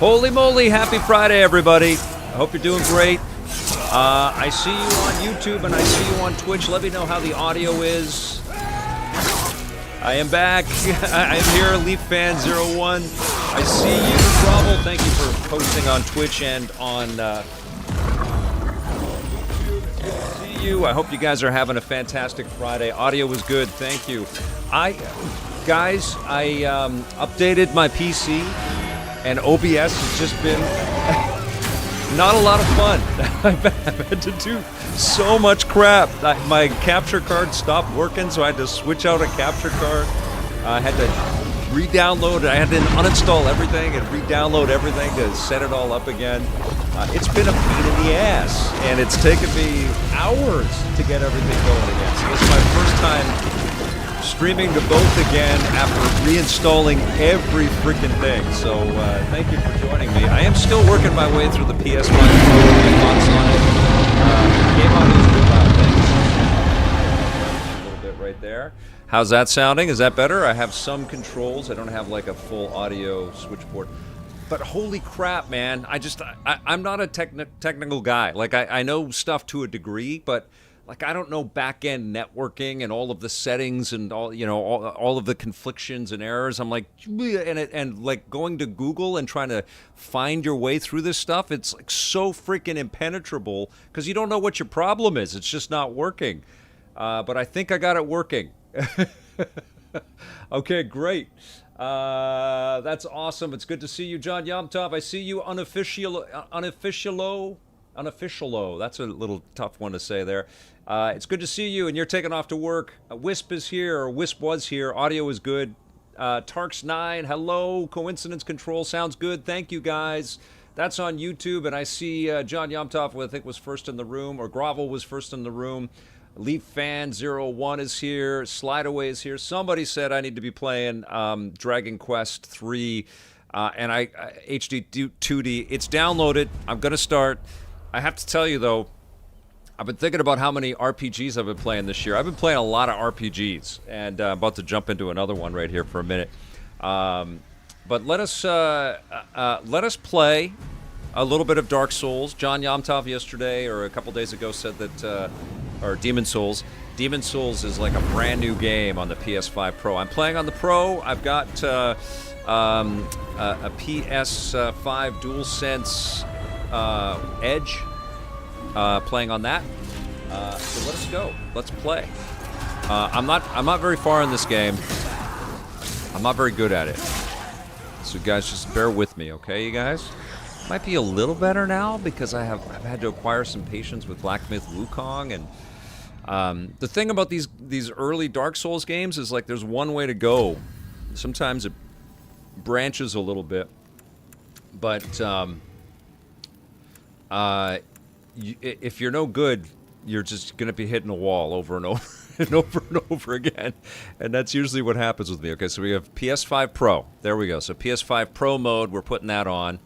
Holy moly, happy Friday, everybody. I hope you're doing great. I see you on YouTube and I see you on Twitch. Let me know how the audio is. I am back. I am here, LeafFan01. I see you, Grovel. Thank you for posting on Twitch and on see you. I hope you guys are having a fantastic Friday. Audio was good. Thank you. Guys, I updated my PC, and OBS has just been not a lot of fun. I've had to do so much crap. My capture card stopped working, so I had to switch out a capture card. I had to re-download it. I had to uninstall everything and re-download everything to set it all up again. It's been a pain in the ass, and it's taken me hours to get everything going again. So this is my first time streaming to both again after reinstalling every freaking thing. So thank you for joining me. I am still working my way through the PS5 Pro. My thoughts on it. Game audio is good loud. Thanks. A little bit right there. How's that sounding? Is that better? I have some controls. I don't have like a full audio switchboard. But holy crap, man. I'm not a technical guy. Like I know stuff to a degree, but like I don't know back-end networking and all of the settings and all, you know, all of the conflictions and errors. I'm like, and like going to Google and trying to find your way through this stuff. It's like so freaking impenetrable because you don't know what your problem is. It's just not working. But I think I got it working. Okay, great. That's awesome. It's good to see you, John Yomtov. I see you unofficialo. That's a little tough one to say there. It's good to see you, and you're taking off to work. Wisp is here, or Wisp was here. Audio is good. Tarks9, hello. Coincidence Control sounds good. Thank you, guys. That's on YouTube, and I see John Yomtov, who I think was first in the room, or Grovel was first in the room. LeafFan01 is here. Slideaway is here. Somebody said I need to be playing Dragon Quest 3 and HD 2D. It's downloaded. I'm going to start. I have to tell you, though, I've been thinking about how many RPGs I've been playing this year. I've been playing a lot of RPGs, and I'm about to jump into another one right here for a minute. But let us play a little bit of Dark Souls. John Yomtov yesterday or a couple days ago said that, or Demon Souls. Demon Souls is like a brand new game on the PS5 Pro. I'm playing on the Pro. I've got a PS5 DualSense Edge. Playing on that. So let us go. Let's play. I'm not very far in this game. I'm not very good at it. So guys, just bear with me, okay, you guys? Might be a little better now because I've had to acquire some patience with Black Myth Wukong, and the thing about these early Dark Souls games is like there's one way to go. Sometimes it branches a little bit, but if you're no good, you're just going to be hitting a wall over and over and over and over again. And that's usually what happens with me. Okay, so we have PS5 Pro. There we go. So PS5 Pro mode, we're putting that on.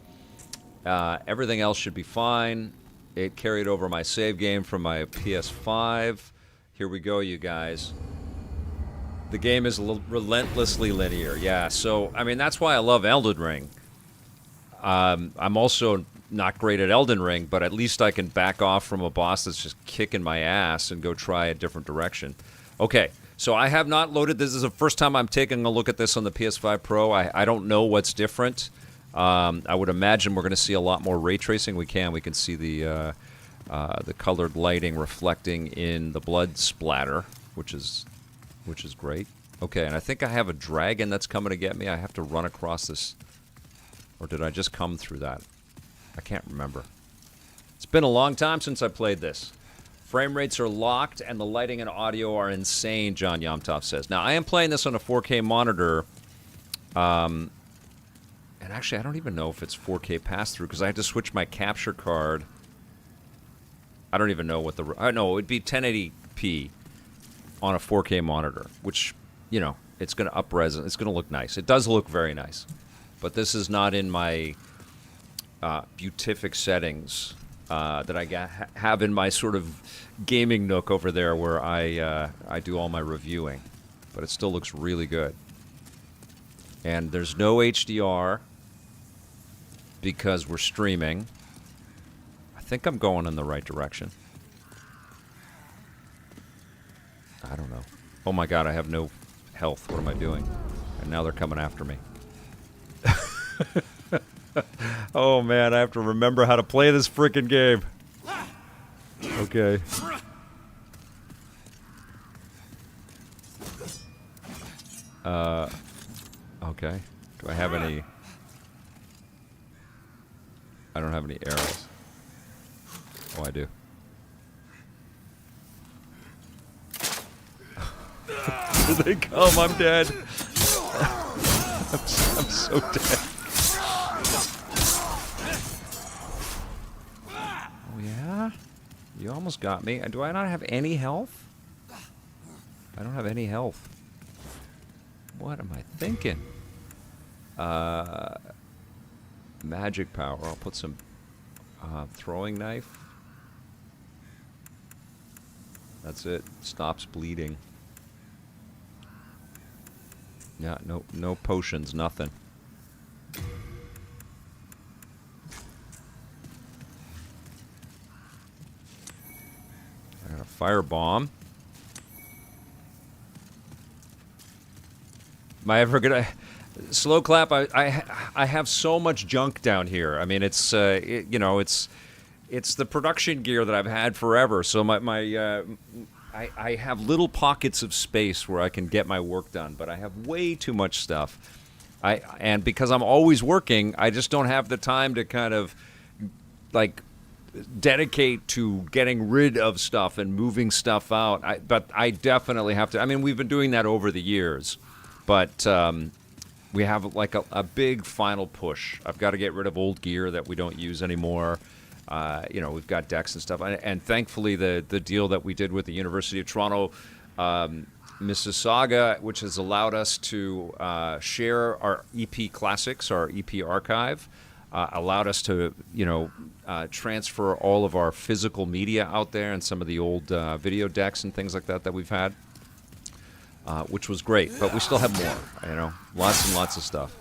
Everything else should be fine. It carried over my save game from my PS5. Here we go, you guys. The game is relentlessly linear. Yeah, so, I mean, that's why I love Elden Ring. I'm also not great at Elden Ring, but at least I can back off from a boss that's just kicking my ass and go try a different direction. Okay, so I have not loaded. This is the first time I'm taking a look at this on the PS5 Pro. I don't know what's different. I would imagine we're going to see a lot more ray tracing. We can see the colored lighting reflecting in the blood splatter, which is great. Okay, and I think I have a dragon that's coming to get me. I have to run across this, or did I just come through that? I can't remember. It's been a long time since I played this. Frame rates are locked, and the lighting and audio are insane, John Yomtov says. Now, I am playing this on a 4K monitor, and actually, I don't even know if it's 4K pass-through, because I had to switch my capture card. I don't even know what no, it would be 1080p on a 4K monitor, which, you know, it's going to up-res. It's going to look nice. It does look very nice. But this is not in my beatific settings that I have in my sort of gaming nook over there where I do all my reviewing. But it still looks really good. And there's no HDR. because we're streaming. I think I'm going in the right direction. I don't know. Oh my god, I have no health. What am I doing? And now they're coming after me. Oh man, I have to remember how to play this freaking game. Okay. Okay. Do I have any... I don't have any arrows. Oh, I do. Here they come, I'm dead. I'm so dead. Oh yeah? You almost got me. Do I not have any health? I don't have any health. What am I thinking? Magic power. I'll put some throwing knife. That's it. Stops bleeding. Yeah, no potions, nothing. I got a fire bomb. Am I ever gonna slow clap? I have so much junk down here. I mean, it's you know, it's the production gear that I've had forever. So I have little pockets of space where I can get my work done, but I have way too much stuff. And because I'm always working, I just don't have the time to kind of like dedicate to getting rid of stuff and moving stuff out. But I definitely have to. I mean, we've been doing that over the years, but we have like a big final push. I've got to get rid of old gear that we don't use anymore. You know, we've got decks and stuff, and thankfully the deal that we did with the University of Toronto, Mississauga, which has allowed us to share our EP classics, our EP archive, allowed us to, you know, transfer all of our physical media out there and some of the old video decks and things like that we've had, which was great. But we still have more, you know, lots and lots of stuff.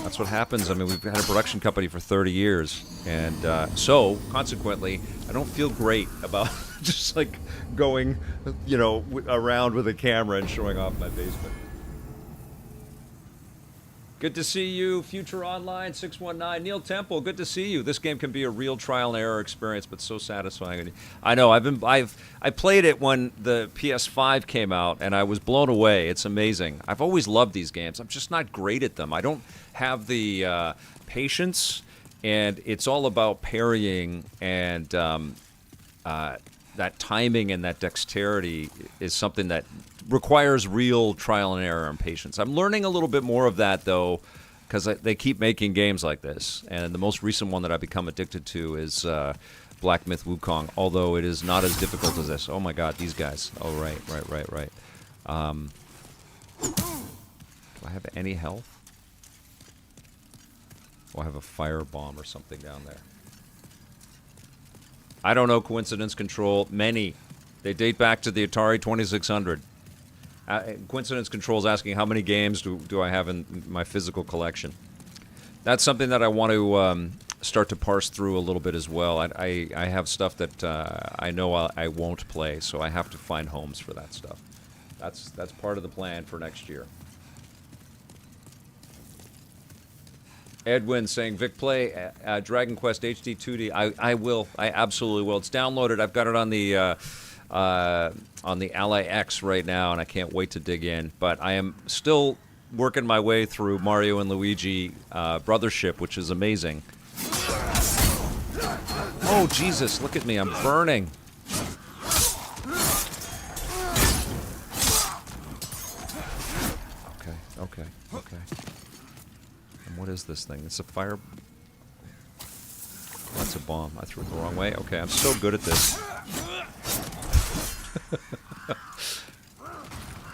That's what happens. I mean, we've had a production company for 30 years, and so, consequently, I don't feel great about just, like, going, you know, around with a camera and showing off my basement. Good to see you, Future Online 619. Neil Temple, good to see you. This game can be a real trial and error experience, but so satisfying. I know. I played it when the PS5 came out, and I was blown away. It's amazing. I've always loved these games. I'm just not great at them. I don't have the patience, and it's all about parrying, and that timing and that dexterity is something that requires real trial and error and patience. I'm learning a little bit more of that, though, because they keep making games like this. And the most recent one that I've become addicted to is Black Myth Wukong, although it is not as difficult as this. Oh, my God, these guys. Oh, right. Do I have any health? Oh, I have a fire bomb or something down there. I don't know, Coincidence Control. Many. They date back to the Atari 2600. Coincidence Control is asking how many games do I have in my physical collection. That's something that I want to start to parse through a little bit as well. I have stuff that I know I won't play, so I have to find homes for that stuff. That's part of the plan for next year. Edwin saying, Vic, play Dragon Quest HD 2D. I will. I absolutely will. It's downloaded. I've got it on the Ally X right now, and I can't wait to dig in. But I am still working my way through Mario and Luigi Brothership, which is amazing. Oh, Jesus, look at me. I'm burning. Okay. And what is this thing? It's a fire... That's a bomb. I threw it the wrong way. Okay, I'm so good at this.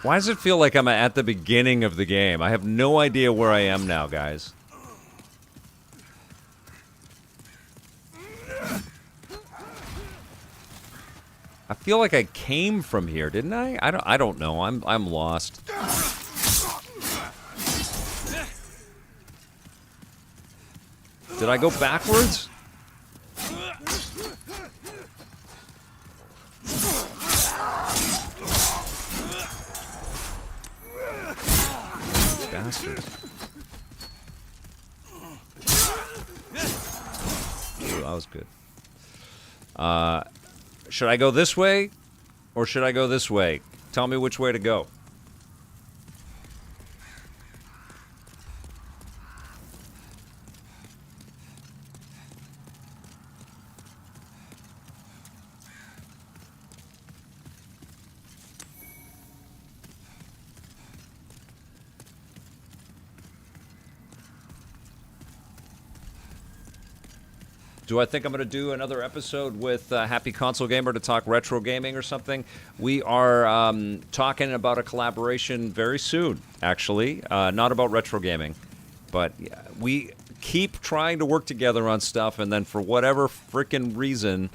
Why does it feel like I'm at the beginning of the game? I have no idea where I am now, guys. I feel like I came from here, didn't I? I don't know. I'm lost. Did I go backwards? Bastards. Ooh, that was good. Should I go this way? Or should I go this way? Tell me which way to go. Do I think I'm going to do another episode with Happy Console Gamer to talk retro gaming or something? We are talking about a collaboration very soon, actually. Not about retro gaming, but we keep trying to work together on stuff, and then for whatever freaking reason,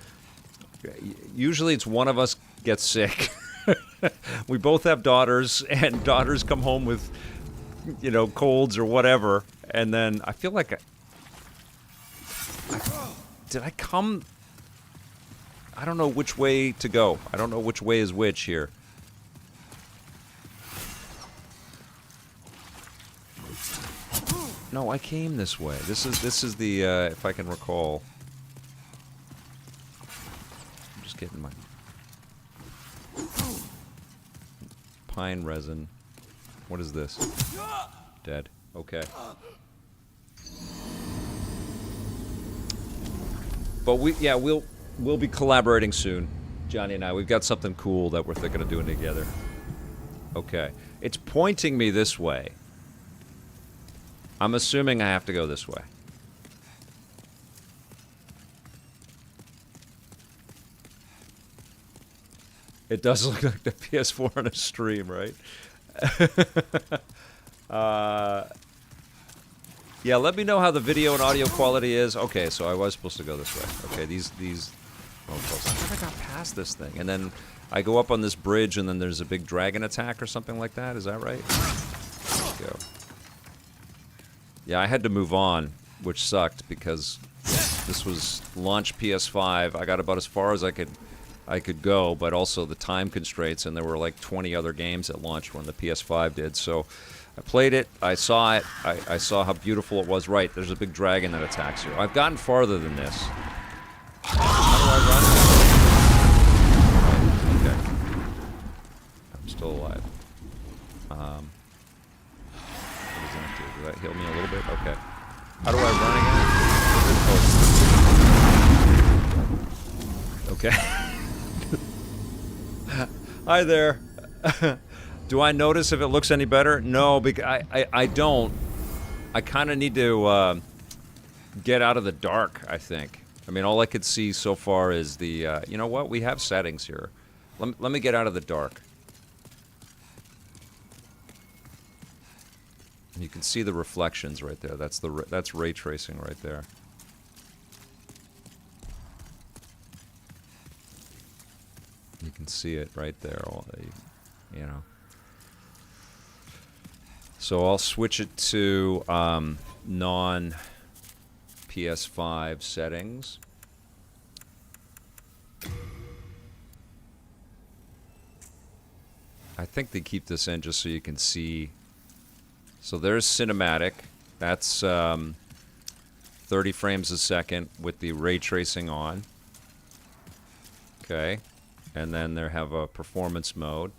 usually it's one of us gets sick. We both have daughters, and daughters come home with, you know, colds or whatever, and then I feel like did I come? I don't know which way to go. I don't know which way is which here. No, I came this way. This is the if I can recall. I'm just getting my pine resin. What is this? Dead. Okay. But we'll be collaborating soon, Johnny and I. We've got something cool that we're thinking of doing together. Okay. It's pointing me this way. I'm assuming I have to go this way. It does look like the PS4 on a stream, right? Yeah, let me know how the video and audio quality is. Okay, so I was supposed to go this way. Okay, these. Oh, close. I thought I got past this thing, and then I go up on this bridge, and then there's a big dragon attack or something like that. Is that right? Let's go. Yeah, I had to move on, which sucked because this was launch PS5. I got about as far as I could go, but also the time constraints, and there were like 20 other games at launch when the PS5 did. So I played it, I saw it, I saw how beautiful it was. Right, there's a big dragon that attacks you. I've gotten farther than this. How do I run? Okay. I'm still alive. What does that do? Does that heal me a little bit? Okay. How do I run again? Okay. Hi there. Do I notice if it looks any better? No, because I don't. I kind of need to get out of the dark, I think. I mean, all I could see so far is the... you know what? We have settings here. Let me get out of the dark. And you can see the reflections right there. That's ray tracing right there. You can see it right there. You know. So I'll switch it to non-PS5 settings. I think they keep this in just so you can see. So there's cinematic. That's 30 frames a second with the ray tracing on. Okay. And then they have a performance mode.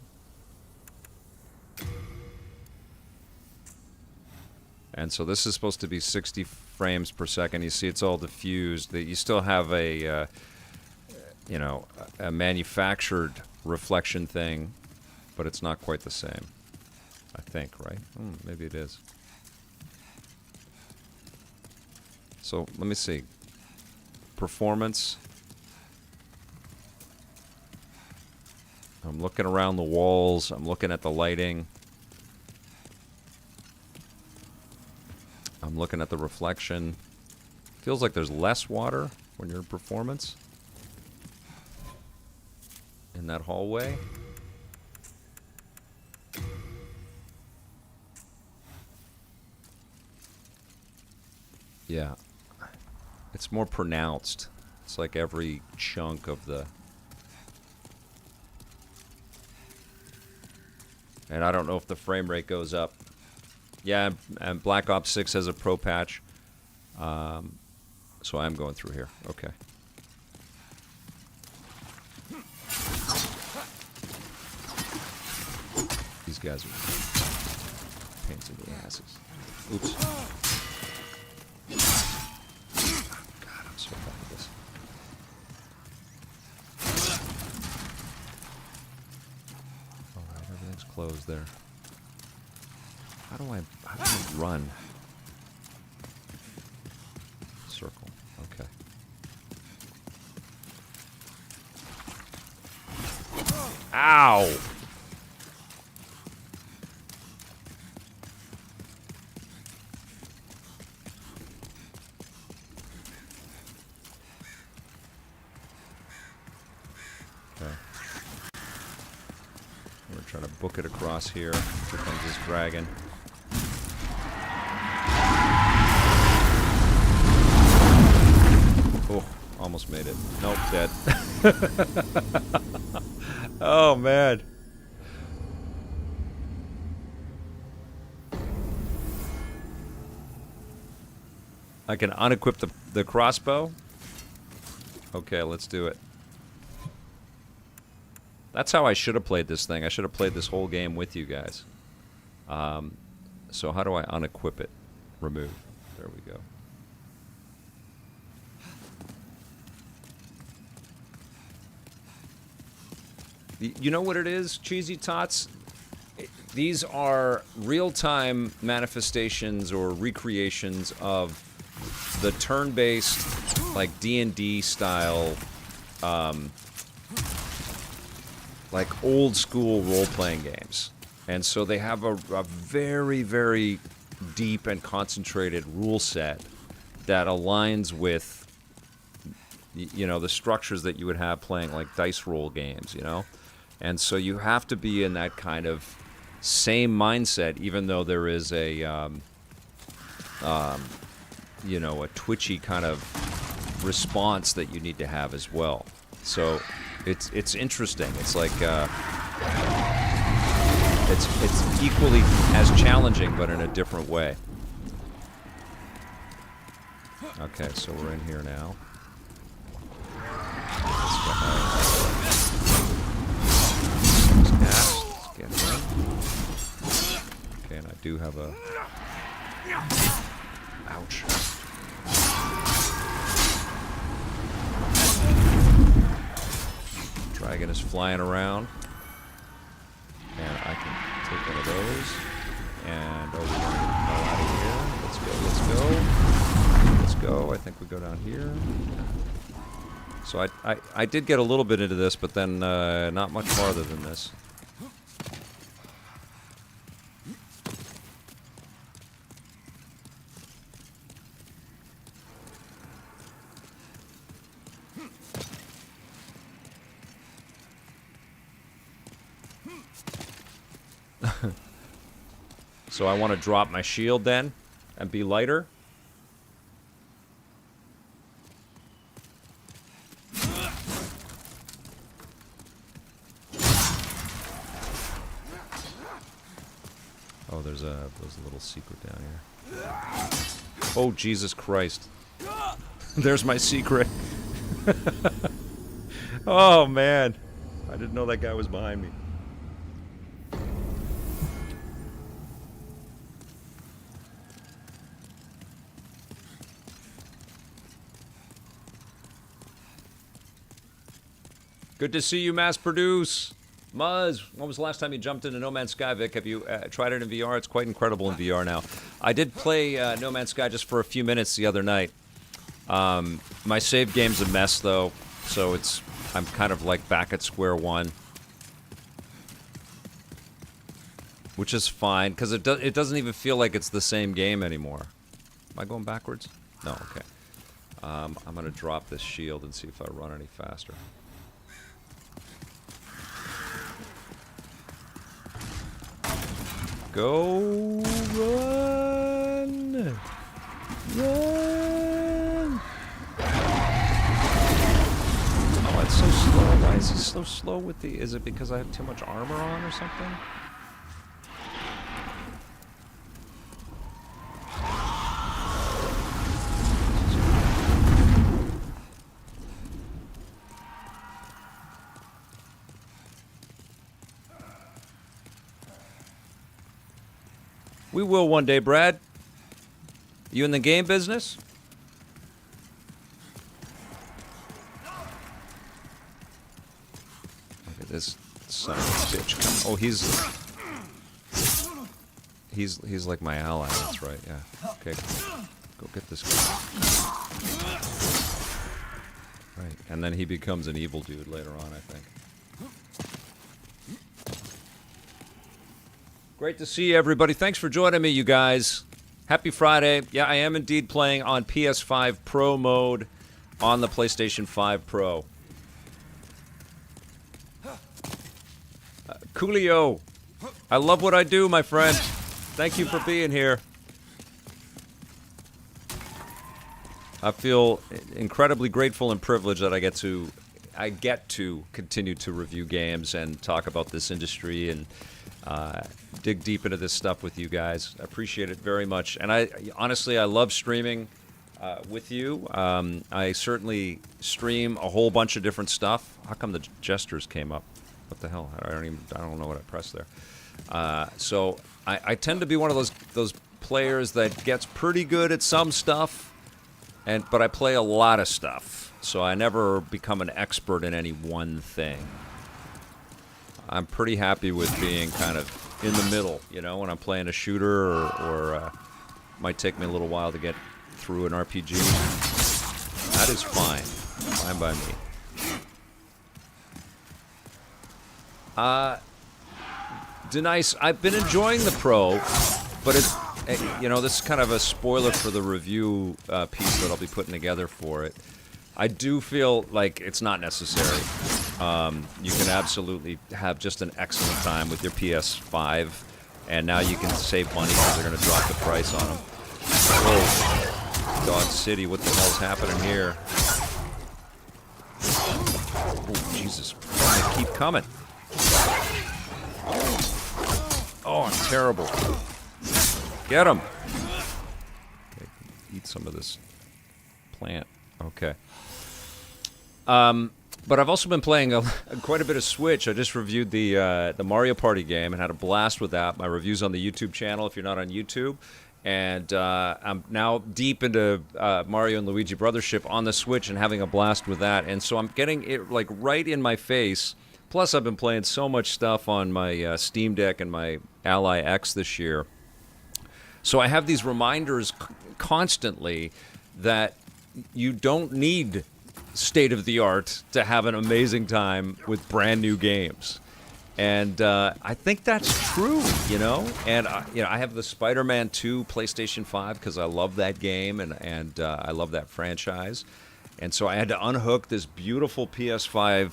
And so this is supposed to be 60 frames per second. You see it's all diffused. You still have a, you know, a manufactured reflection thing, but it's not quite the same. I think, right? Maybe it is. So let me see. Performance. I'm looking around the walls. I'm looking at the lighting. I'm looking at the reflection. Feels like there's less water when you're in performance. In that hallway. Yeah. It's more pronounced. It's like every chunk of the... And I don't know if the frame rate goes up. Yeah, and Black Ops 6 has a pro patch. So I'm going through here. Okay. These guys are pains in the asses. Oops. God, I'm so bad at this. Alright, everything's closed there. How do I run? Circle. Okay. Ow! Okay. We're trying to book it across here. Here comes this dragon. Oh, almost made it. Nope, dead. Oh, man. I can unequip the crossbow? Okay, let's do it. That's how I should have played this thing. I should have played this whole game with you guys. So how do I unequip it? Remove. There we go. You know what it is, Cheesy Tots? These are real-time manifestations or recreations of the turn-based, like D&D style, like old-school role-playing games. And so they have a very, very deep and concentrated rule set that aligns with, you know, the structures that you would have playing like dice roll games, you know? And so you have to be in that kind of same mindset, even though there is a, you know, a twitchy kind of response that you need to have as well. So it's interesting. It's like it's equally as challenging, but in a different way. Okay, so we're in here now. Let's get him. Okay, and I do have a... Ouch. Dragon is flying around. And I can take one of those. And, oh, we're going to get the hell out of here. Let's go, let's go. Let's go. I think we go down here. So I did get a little bit into this, but then not much farther than this. So I want to drop my shield then and be lighter. Oh, there's a little secret down here. Oh, Jesus Christ. There's my secret. Oh, man. I didn't know that guy was behind me. Good to see you, Mass Produce. Muzz, when was the last time you jumped into No Man's Sky, Vic? Have you tried it in VR? It's quite incredible in VR now. I did play No Man's Sky just for a few minutes the other night. My save game's a mess, though, so I'm kind of like back at square one. Which is fine, because it doesn't even feel like it's the same game anymore. Am I going backwards? No, okay. I'm going to drop this shield and see if I run any faster. Go, run, run. it's so slow? Why is he so slow with the... Is it because I have too much armor on or something? We will one day, Brad. You in the game business? Look at this son of a bitch. Oh, he's like my ally. That's right. Yeah. Okay. Go get this guy. Right, and then he becomes an evil dude later on, I think. Great to see everybody. Thanks for joining me, you guys. Happy Friday. Yeah, I am indeed playing on PS5 Pro mode on the PlayStation 5 Pro. Coolio, I love what I do, my friend. Thank you for being here. I feel incredibly grateful and privileged that I get to continue to review games and talk about this industry and dig deep into this stuff with you guys. I appreciate it very much. And honestly, I love streaming with you. I certainly stream a whole bunch of different stuff. How come the gestures came up? What the hell? I don't know what I pressed there. So I tend to be one of those players that gets pretty good at some stuff, but I play a lot of stuff. So I never become an expert in any one thing. I'm pretty happy with being kind of in the middle, you know, when I'm playing a shooter or might take me a little while to get through an RPG. That is fine. Fine by me. Denice, I've been enjoying the Pro, but it's, you know, this is kind of a spoiler for the review piece that I'll be putting together for it. I do feel like it's not necessary. You can absolutely have just an excellent time with your PS5, and now you can save money because they're going to drop the price on them. Oh, Dog City, what the hell's happening here? Oh, Jesus. They keep coming. Oh, I'm terrible. Get him. Okay, eat some of this plant. Okay. But I've also been playing quite a bit of Switch. I just reviewed the Mario Party game and had a blast with that. My review's on the YouTube channel if you're not on YouTube. And I'm now deep into Mario and Luigi Brothership on the Switch and having a blast with that. And so I'm getting it like right in my face. Plus, I've been playing so much stuff on my Steam Deck and my Ally X this year. So I have these reminders constantly that you don't need state-of-the-art to have an amazing time with brand new games. And I think that's true, you know? And, you know, I have the Spider-Man 2 PlayStation 5 because I love that game and I love that franchise. And so I had to unhook this beautiful PS5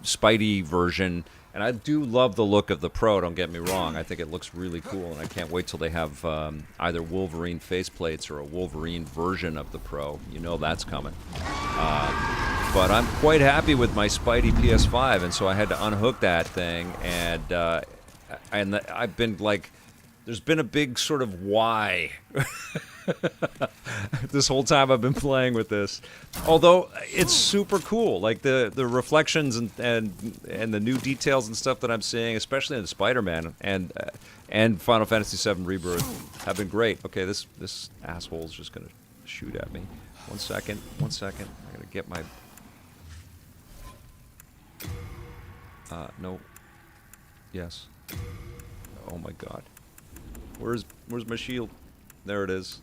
Spidey version. And I do love the look of the Pro, don't get me wrong. I think it looks really cool, and I can't wait till they have either Wolverine faceplates or a Wolverine version of the Pro. You know that's coming. But I'm quite happy with my Spidey PS5, and so I had to unhook that thing, and I've been like, there's been a big sort of why this whole time I've been playing with this. Although it's super cool, like the reflections and the new details and stuff that I'm seeing, especially in Spider-Man and Final Fantasy VII Rebirth, have been great. Okay, this asshole's just gonna shoot at me. One second. I gotta get my. No. Yes. Oh my God. Where's my shield? There it is.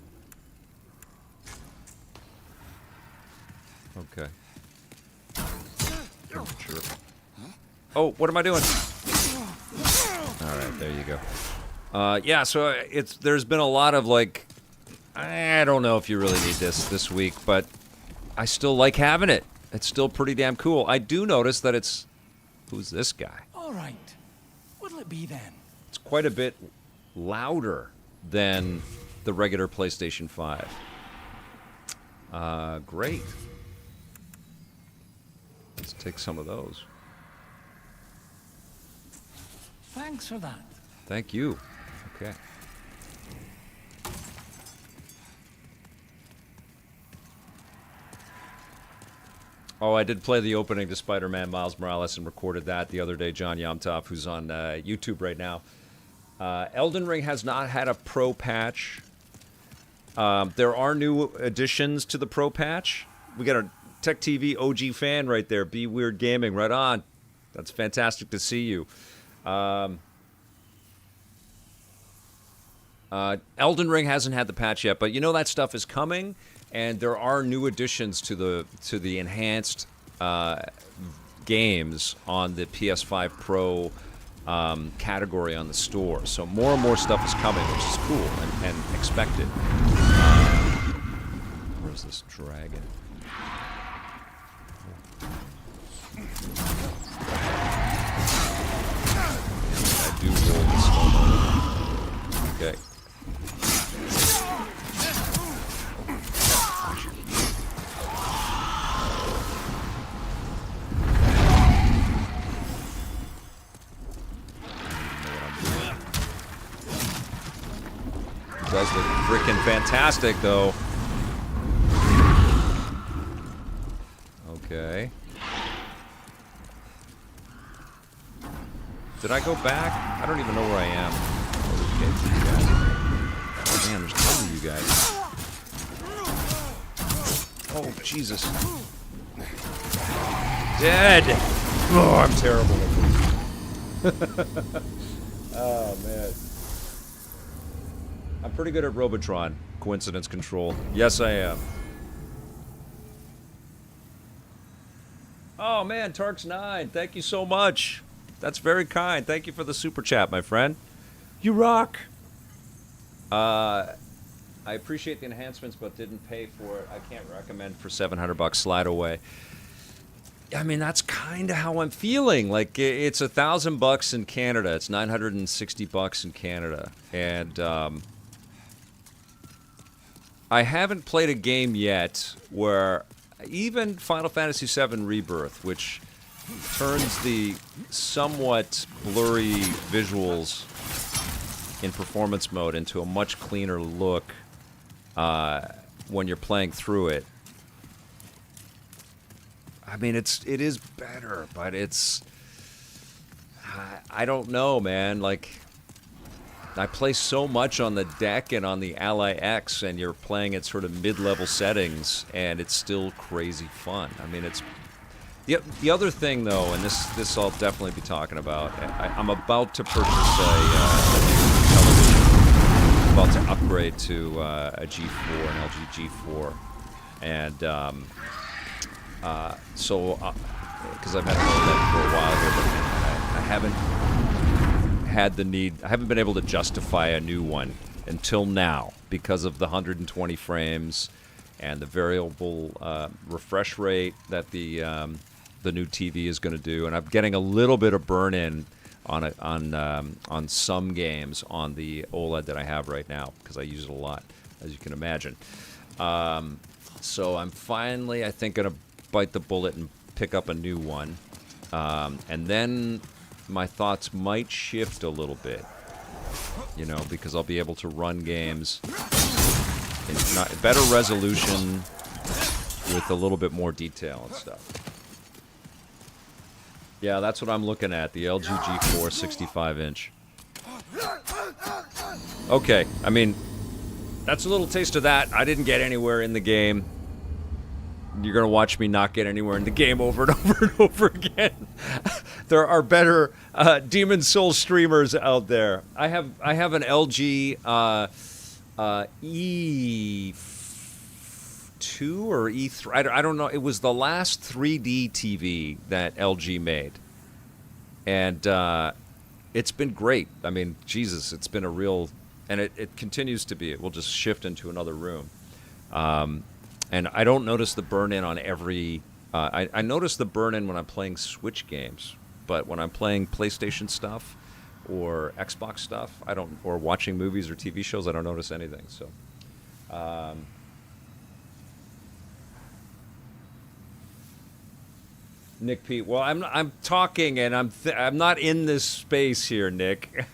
Okay. Oh, sure. Oh, what am I doing? All right, there you go. Yeah, so there's been a lot of like, I don't know if you really need this week, but I still like having it. It's still pretty damn cool. I do notice that who's this guy? All right. What'll it be then? It's quite a bit louder than the regular PlayStation 5. Great. Let's take some of those. Thanks for that. Thank you. Okay. Oh, I did play the opening to Spider-Man Miles Morales and recorded that the other day. John Yomtov, who's on YouTube right now. Elden Ring has not had a pro patch. There are new additions to the pro patch. We got a Tech TV OG fan right there. Be Weird Gaming, right on. That's fantastic to see you. Elden Ring hasn't had the patch yet, but you know that stuff is coming, and there are new additions to the enhanced games on the PS5 Pro category on the store. So more and more stuff is coming, which is cool and expected. Where's this dragon? I do roll the slow-mo. Okay. Does look freaking fantastic, though. Okay. Did I go back? I don't even know where I am. Oh, man, there's tons of you guys. Oh, Jesus. Dead! Oh, I'm terrible at this. Oh, man. I'm pretty good at Robotron coincidence control. Yes, I am. Oh, man, Tarks9, thank you so much. That's very kind. Thank you for the super chat, my friend. You rock. I appreciate the enhancements, but didn't pay for it. I can't recommend for $700 slide away. I mean, that's kind of how I'm feeling. Like, it's $1,000 in Canada. It's $960 in Canada, and I haven't played a game yet where even Final Fantasy VII Rebirth, which turns the somewhat blurry visuals in performance mode into a much cleaner look when you're playing through it. I mean, it is better, but it's... I don't know, man. Like, I play so much on the deck and on the Ally X, and you're playing at sort of mid-level settings, and it's still crazy fun. I mean, it's... The other thing, though, and this I'll definitely be talking about, I'm about to purchase a new television. I'm about to upgrade to a G4, an LG G4. And so, because I've had an OLED for a while here, but I haven't had the need, I haven't been able to justify a new one until now because of the 120 frames and the variable refresh rate that the new TV is going to do, and I'm getting a little bit of burn-in on some games on the OLED that I have right now because I use it a lot, as you can imagine. So I'm finally, I think, going to bite the bullet and pick up a new one, and then my thoughts might shift a little bit, you know, because I'll be able to run games in better resolution with a little bit more detail and stuff. Yeah, that's what I'm looking at, the LG G4 65-inch. Okay, I mean, that's a little taste of that. I didn't get anywhere in the game. You're going to watch me not get anywhere in the game over and over and over again. There are better Demon Souls streamers out there. I have an LG E2 or E3. I don't know. It was the last 3D TV that LG made. And it's been great. I mean, Jesus, it's been a real... And it continues to be. It will just shift into another room. And I don't notice the burn-in on every... I notice the burn-in when I'm playing Switch games. But when I'm playing PlayStation stuff or Xbox stuff, I don't... Or watching movies or TV shows, I don't notice anything. So... Nick Pete. Well, I'm talking and I'm not in this space here, Nick.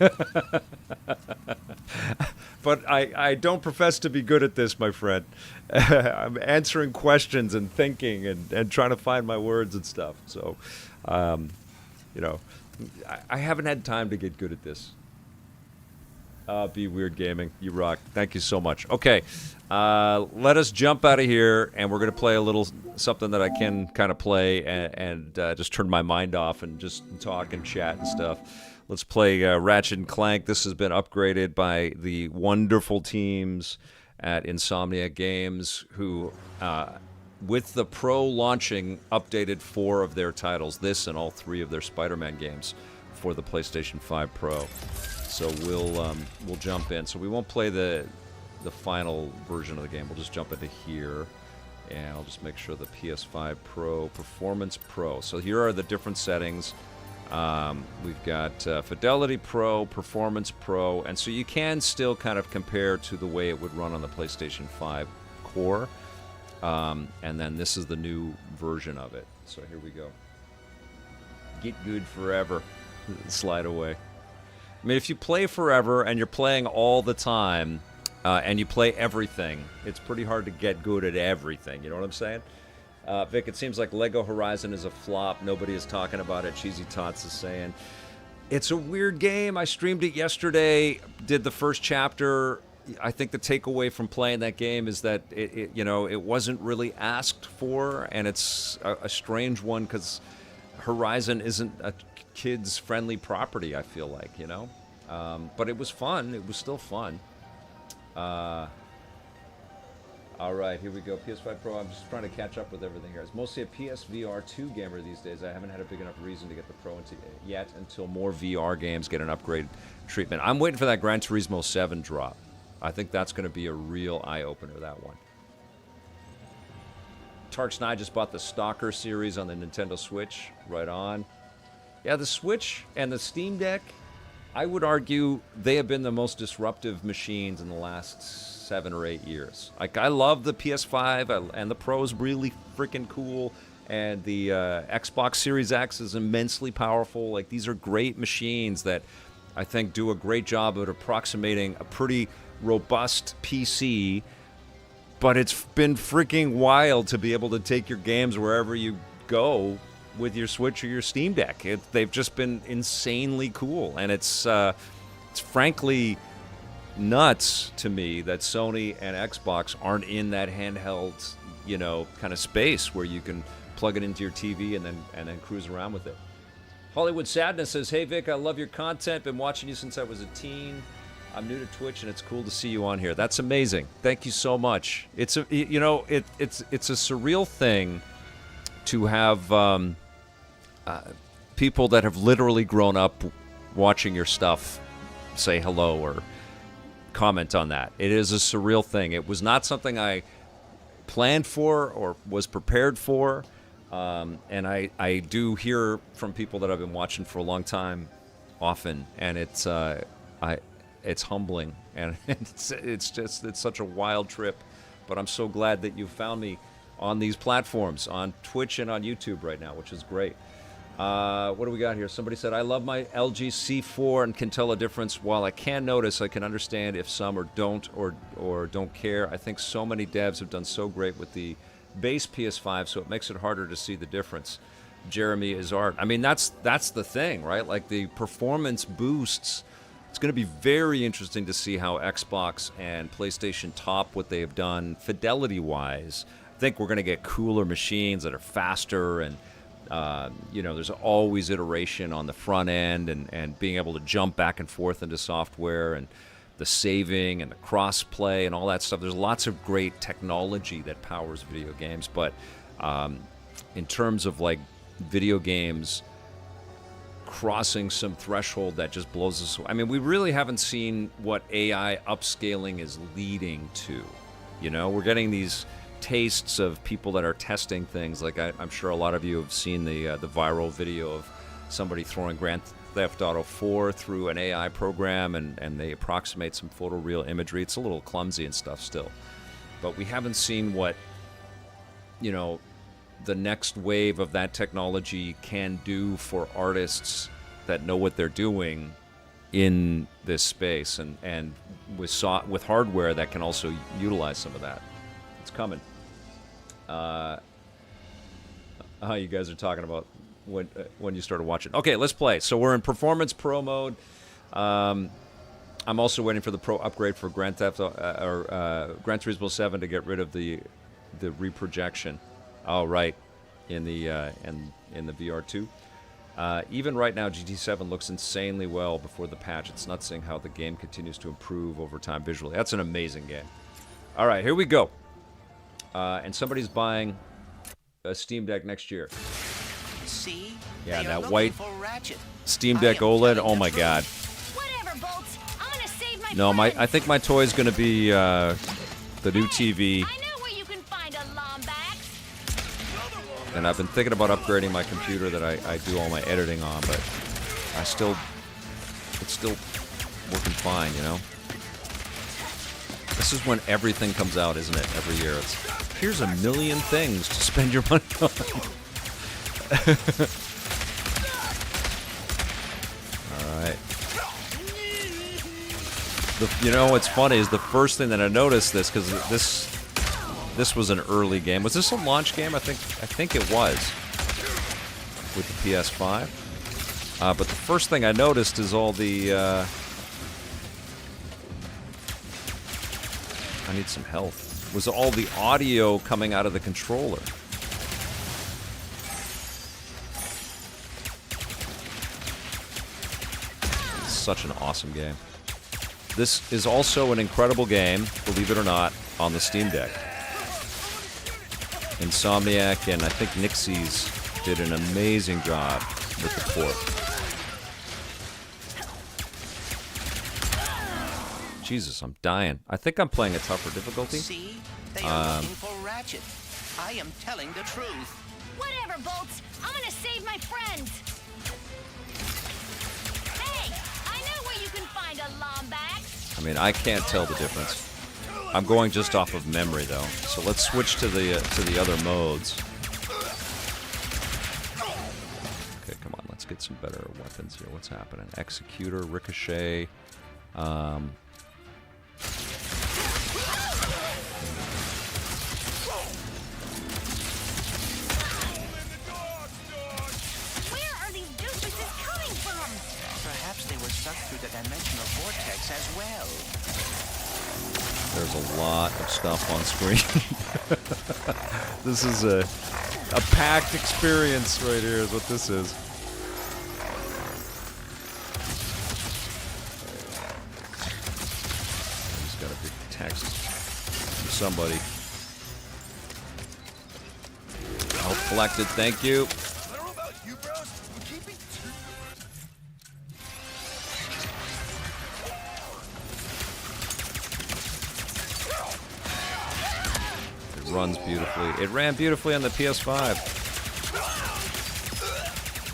But I don't profess to be good at this, my friend. I'm answering questions and thinking and trying to find my words and stuff. So, you know, I haven't had time to get good at this. Be Weird Gaming. You rock. Thank you so much. Okay, let us jump out of here, and we're going to play a little something that I can kind of play and just turn my mind off and just talk and chat and stuff. Let's play Ratchet Clank. This has been upgraded by the wonderful teams at Insomnia Games who, with the Pro launching, updated 4 of their titles, this and all 3 of their Spider-Man games for the PlayStation 5 Pro. So we'll jump in. So we won't play the final version of the game. We'll just jump into here, and I'll just make sure the PS5 Pro, Performance Pro. So here are the different settings. We've got Fidelity Pro, Performance Pro, and so you can still kind of compare to the way it would run on the PlayStation 5 Core. And then this is the new version of it. So here we go. Get good forever. Slide away. I mean, if you play forever and you're playing all the time, and you play everything, it's pretty hard to get good at everything. You know what I'm saying? Vic, it seems like Lego Horizon is a flop. Nobody is talking about it. Cheesy Tots is saying it's a weird game. I streamed it yesterday. Did the first chapter. I think the takeaway from playing that game is that it wasn't really asked for, and it's a strange one because Horizon isn't a kids-friendly property. I feel like, but it was fun. It was still fun. All right, here we go. PS5 Pro. I'm just trying to catch up with everything here. It's mostly a PSVR 2 gamer these days. I haven't had a big enough reason to get the Pro yet until more VR games get an upgrade treatment. I'm waiting for that Gran Turismo 7 drop. I think that's going to be a real eye-opener, that one. Tarks and I just bought the Stalker series on the Nintendo Switch. Right on. Yeah, the Switch and the Steam Deck, I would argue they have been the most disruptive machines in the last 7 or 8 years. Like, I love the PS5, and the Pro is really freaking cool, and the Xbox Series X is immensely powerful. Like, these are great machines that I think do a great job at approximating a pretty robust PC, but it's been freaking wild to be able to take your games wherever you go with your Switch or your Steam Deck. They've just been insanely cool, and it's frankly nuts to me that Sony and Xbox aren't in that handheld, kind of space where you can plug it into your TV and then cruise around with it. Hollywood Sadness says, "Hey Vic, I love your content. Been watching you since I was a teen. I'm new to Twitch, and it's cool to see you on here." That's amazing. Thank you so much. It's a surreal thing to have people that have literally grown up watching your stuff say hello or comment on that. It is a surreal thing. It was not something I planned for or was prepared for, and I do hear from people that I've been watching for a long time often, and it's humbling, and it's such a wild trip. But I'm so glad that you found me on these platforms, on Twitch and on YouTube right now, which is great. What do we got here? Somebody said, "I love my LG C4 and can tell a difference. While I can notice, I can understand if some don't care. I think so many devs have done so great with the base PS5, so it makes it harder to see the difference." Jeremy is art. I mean, that's the thing, right? Like, the performance boosts. It's going to be very interesting to see how Xbox and PlayStation top what they have done fidelity-wise. I think we're going to get cooler machines that are faster, and there's always iteration on the front end, and being able to jump back and forth into software, and the saving and the cross-play and all that stuff. There's lots of great technology that powers video games, but in terms of, like, video games crossing some threshold that just blows us away. I mean, we really haven't seen what AI upscaling is leading to. We're getting these tastes of people that are testing things. Like, I'm sure a lot of you have seen the viral video of somebody throwing Grand Theft Auto 4 through an AI program, and they approximate some photoreal imagery. It's a little clumsy and stuff still. But we haven't seen what, the next wave of that technology can do for artists that know what they're doing in this space, and with hardware that can also utilize some of that. It's coming. You guys are talking about when you started watching. Okay, let's play. So we're in Performance Pro mode. I'm also waiting for the Pro upgrade for Gran Turismo 7 to get rid of the reprojection. Oh, right, in the VR2. Even right now, GT7 looks insanely well before the patch. It's nuts seeing how the game continues to improve over time visually. That's an amazing game. All right, here we go. And somebody's buying a Steam Deck next year. See? Yeah, that white Steam Deck OLED. Oh my God. Whatever, Bolts. I'm gonna save my No, friends. I think my toy is gonna be the new TV. I know where you can find a Lombax. And I've been thinking about upgrading my computer that I do all my editing on, but it's still working fine, you know? This is when everything comes out, isn't it? Every year. Here's a million things to spend your money on. Alright. You know what's funny is the first thing that I noticed because this was an early game. Was this a launch game? I think it was with the PS5. But the first thing I noticed is all the I need some health. Was all the audio coming out of the controller. It's such an awesome game. This is also an incredible game, believe it or not, on the Steam Deck. Insomniac and I think Nixies did an amazing job with the port. Jesus, I'm dying. I think I'm playing a tougher difficulty. See? They are looking for Ratchet. I am telling the truth. Whatever, Bolts. I'm gonna save my friends. Hey, I know where you can find a Lombax. I mean, I can't tell the difference. I'm going just off of memory, though. So let's switch to the other modes. Okay, come on. Let's get some better weapons here. What's happening? Executor, Ricochet. Where are these doofuses coming from? Perhaps they were sucked through the dimensional vortex as well. There's a lot of stuff on screen. This is a packed experience right here is what this is. I just got a big text from somebody. All collected, thank you. Runs beautifully. It ran beautifully on the PS5.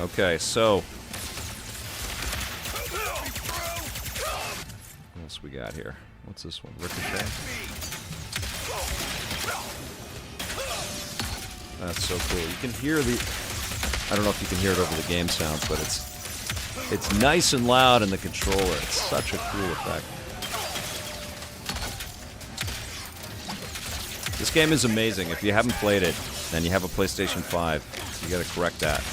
Okay, so what else we got here? What's this one? Ricochet? That's so cool. You can hear the I don't know if you can hear it over the game sounds, but it's nice and loud in the controller. It's such a cool effect. This game is amazing. If you haven't played it and you have a PlayStation 5, you gotta correct that.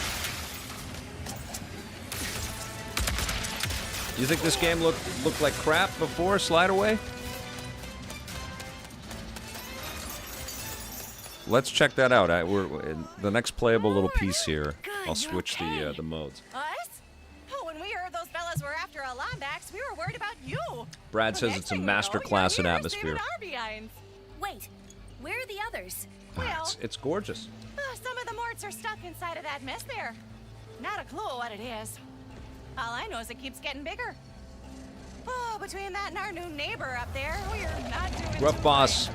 You think this game looked like crap before Slide Away? Let's check that out. We're in the next playable little piece here. I'll switch the modes. Us? Oh, when we heard those fellas were after a Lombax, we were worried about you. Brad says it's a master class in atmosphere. Wait, where are the others? Well, It's gorgeous. some of the morts are stuck inside of that mess there. Not a clue what it is. All I know is it keeps getting bigger. Oh, between that and our new neighbor up there, we're not doing Rough too Boss,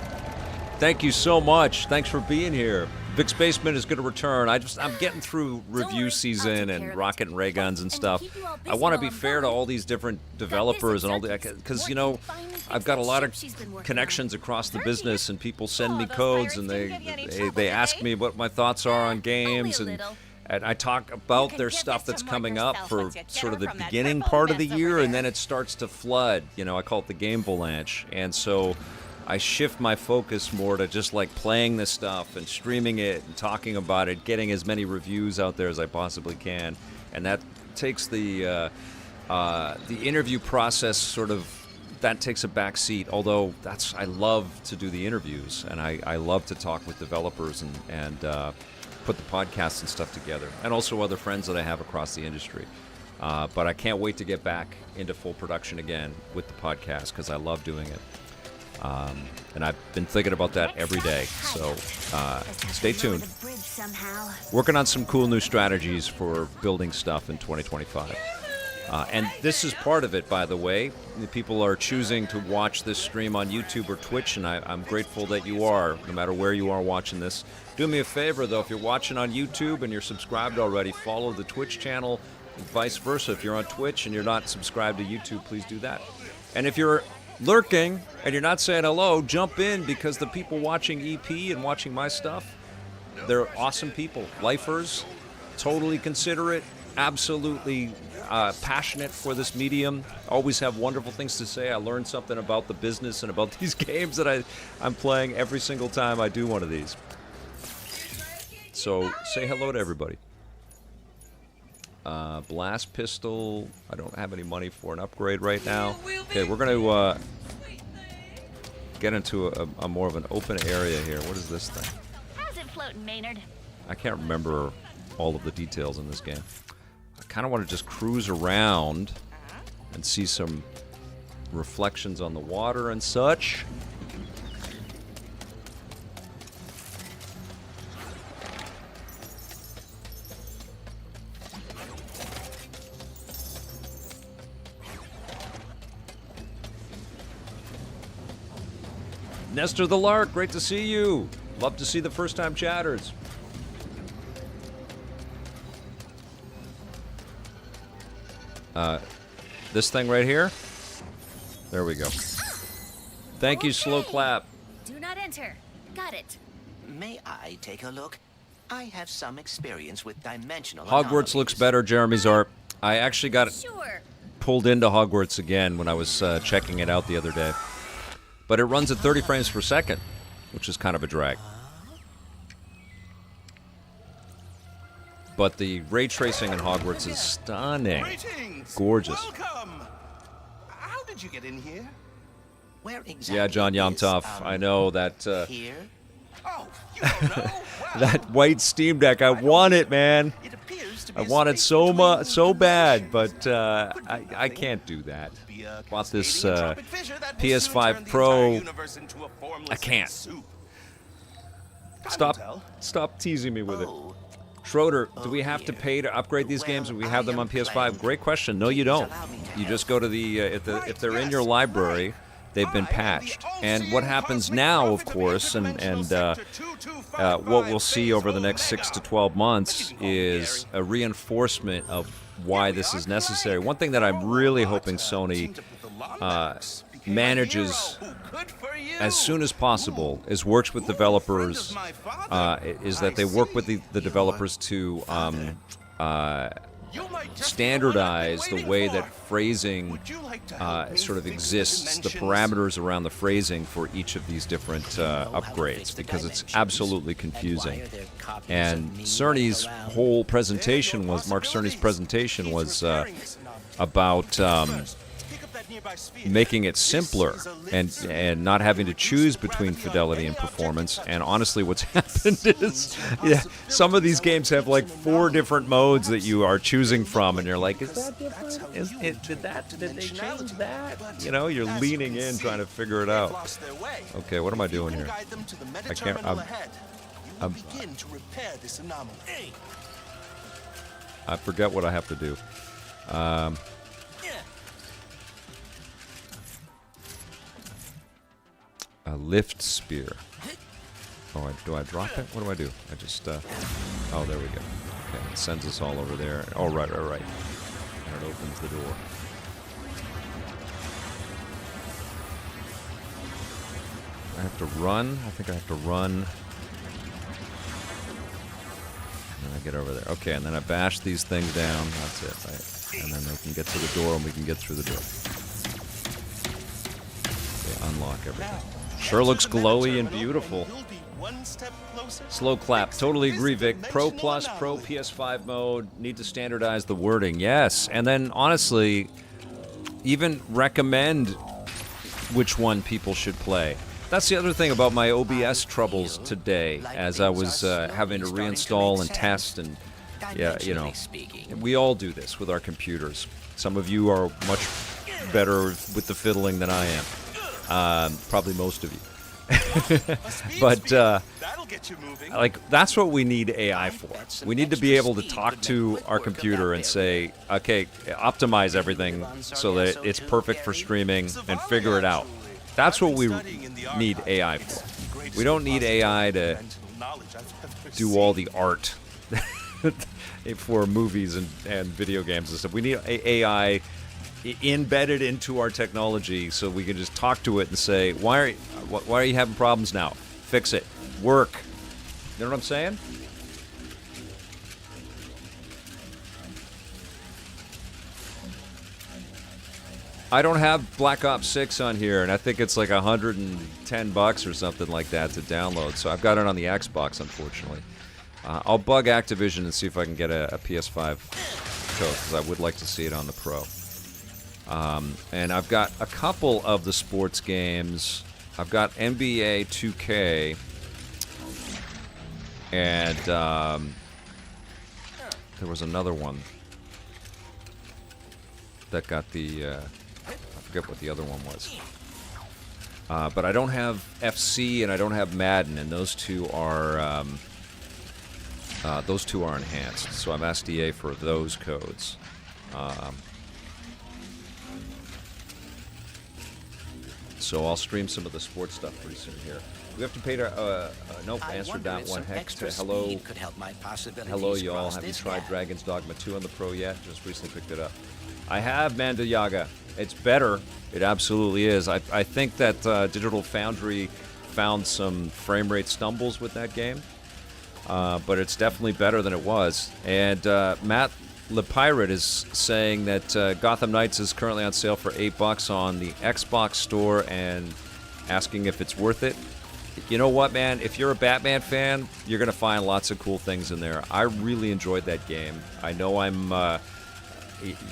thank you so much. Thanks for being here. Vic's Basement is going to return. I'm getting through review season and rocket and ray guns and stuff. I want to be fair to all these different developers and all the, because I've got a lot of connections across the business, and people send me codes and they ask me what my thoughts are on games, and I talk about their stuff that's coming up for sort of the beginning part of the year, and then it starts to flood. I call it the game avalanche, and so I shift my focus more to just like playing this stuff and streaming it and talking about it, getting as many reviews out there as I possibly can, and that takes the interview process that takes a back seat. Although I love to do the interviews, and I love to talk with developers and put the podcasts and stuff together, and also other friends that I have across the industry. But I can't wait to get back into full production again with the podcast because I love doing it. And I've been thinking about that every day, so stay tuned. Working on some cool new strategies for building stuff in 2025. And this is part of it, by the way. People are choosing to watch this stream on YouTube or Twitch, and I'm grateful that you are, no matter where you are watching this. Do me a favor, though, if you're watching on YouTube and you're subscribed already, follow the Twitch channel, and vice versa. If you're on Twitch and you're not subscribed to YouTube, please do that. And if you're lurking and you're not saying hello, jump in, because the people watching EP and watching my stuff, they're awesome people. Lifers, totally considerate, absolutely passionate for this medium, always have wonderful things to say. I learned something about the business and about these games that I'm playing every single time I do one of these. So say hello to everybody. Blast pistol. I don't have any money for an upgrade right now. Okay, we're going to get into a more of an open area here. What is this thing? How's it floating, Maynard? I can't remember all of the details in this game. I kind of want to just cruise around and see some reflections on the water and such. Nestor the Lark, great to see you. Love to see the first-time chatters. This thing right here. There we go. Thank you, Slow Clap. Do not enter. Got it. May I take a look? I have some experience with dimensional Hogwarts looks better, Jeremy's art. I actually got Sure. pulled into Hogwarts again when I was checking it out the other day. But it runs at 30 frames per second, which is kind of a drag. But the ray tracing in Hogwarts is stunning. Greetings. Gorgeous. Welcome. How did you get in here? Where exactly? Yeah, John Yomtoff, I know that Here? Oh, you don't know? Well, that white Steam Deck. I want it, man. it appears to be I a want it space so between so two bad, dimensions. but Could be I nothing. can't do that. Be a Bought this cascading entropic fissure that will soon PS5 turn the Pro. entire universe into a formless I can't. soup. Time will tell. Stop teasing me with it. Oh, Schroeder, do we have to pay to upgrade these games if we have them on PS5? Great question. No, you don't. You just go to the if they're in your library, they've been patched. And what happens now, of course, and what we'll see over the next 6 to 12 months is a reinforcement of why this is necessary. One thing that I'm really hoping Sony manages as soon as possible is works with developers, is that they work with the developers to standardize the way that phrasing sort of exists, the parameters around the phrasing for each of these different upgrades, because it's absolutely confusing. And Cerny's whole presentation was, Mark Cerny's presentation was about making it simpler and not having to choose between fidelity and performance. And honestly, what's happened is, some of these games have like 4 different modes that you are choosing from, and you're like, is that different? Did they change that? You know, you're leaning in trying to figure it out. Okay, what am I doing here? I can't. Begin to repair this anomaly. I forget what I have to do. A lift spear. Oh, do I drop it? What do I do? I just, oh, there we go. Okay, it sends us all over there. Oh, right. And it opens the door. I have to run. I think I have to run. And I get over there. Okay, and then I bash these things down. That's it, right? And then they can get to the door, and we can get through the door. They unlock everything. Sure looks glowy and beautiful. Slow clap. Totally agree, Vic. Pro Plus, Pro PS5 mode. Need to standardize the wording. Yes. And then, honestly, even recommend which one people should play. That's the other thing about my OBS troubles today, as I was having to reinstall and test, and yeah, you know, we all do this with our computers. Some of you are much better with the fiddling than I am. Probably most of you. But like, that's what we need AI for. We need to be able to talk to our computer and say, okay, optimize everything so that it's perfect for streaming, and figure it out. That's what we need AI for. We don't need AI to do all the art for movies and video games and stuff. We need AI embedded into our technology so we can just talk to it and say, why are you having problems now? Fix it. Work. You know what I'm saying? I don't have Black Ops 6 on here, and I think it's like $110 or something like that to download. So I've got it on the Xbox, unfortunately. I'll bug Activision and see if I can get a PS5 code, because I would like to see it on the Pro. And I've got a couple of the sports games. I've got NBA 2K, and there was another one that got the... I forget what the other one was. But I don't have FC and I don't have Madden, and those two are enhanced. So I'm SDA for those codes. So I'll stream some of the sports stuff pretty soon here. We have to pay to nope, answered that one. Hex to hello. Hello, y'all. Have you tried Dragon's Dogma 2 on the Pro yet? Just recently picked it up. I have, Manda Yaga. It's better. It absolutely is. I think that Digital Foundry found some frame rate stumbles with that game, but it's definitely better than it was. And Matt LePirate is saying that Gotham Knights is currently on sale for $8 on the Xbox store, and asking if it's worth it. You know what, man? If you're a Batman fan, you're going to find lots of cool things in there. I really enjoyed that game. I know I'm...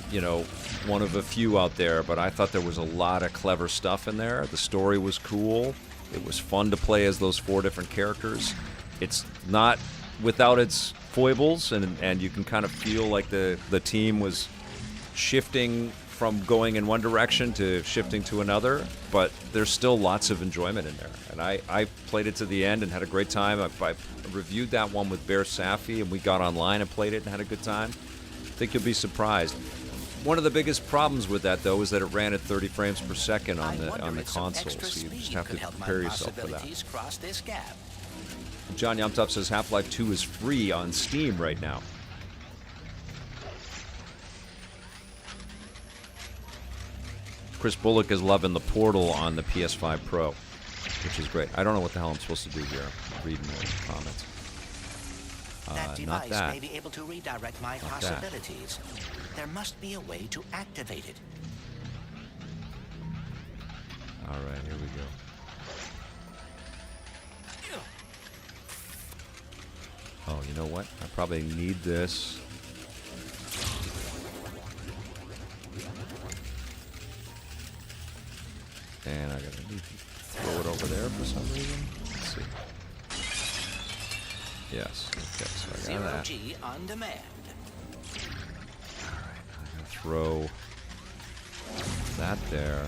you know, one of a few out there, but I thought there was a lot of clever stuff in there. The story was cool. It was fun to play as those 4 different characters. It's not without its foibles, and you can kind of feel like the team was shifting from going in one direction to shifting to another, but there's still lots of enjoyment in there. And I played it to the end and had a great time. I reviewed that one with Bear Safi, and we got online and played it and had a good time. I think you'll be surprised. One of the biggest problems with that, though, is that it ran at 30 frames per second on the console, so you just have to prepare yourself for that. John Yumtop says Half-Life 2 is free on Steam right now. Chris Bullock is loving the Portal on the PS5 Pro, which is great. I don't know what the hell I'm supposed to do here. I'm reading the comments. That not device that. may be able to redirect my Not possibilities. There must be a way to activate it. All right, here we go. Oh, you know what? I probably need this. And I gotta need to throw it over there for some reason. Let's see. Yes. Okay, so I got that. 0G on demand. Alright, I'm gonna throw that there.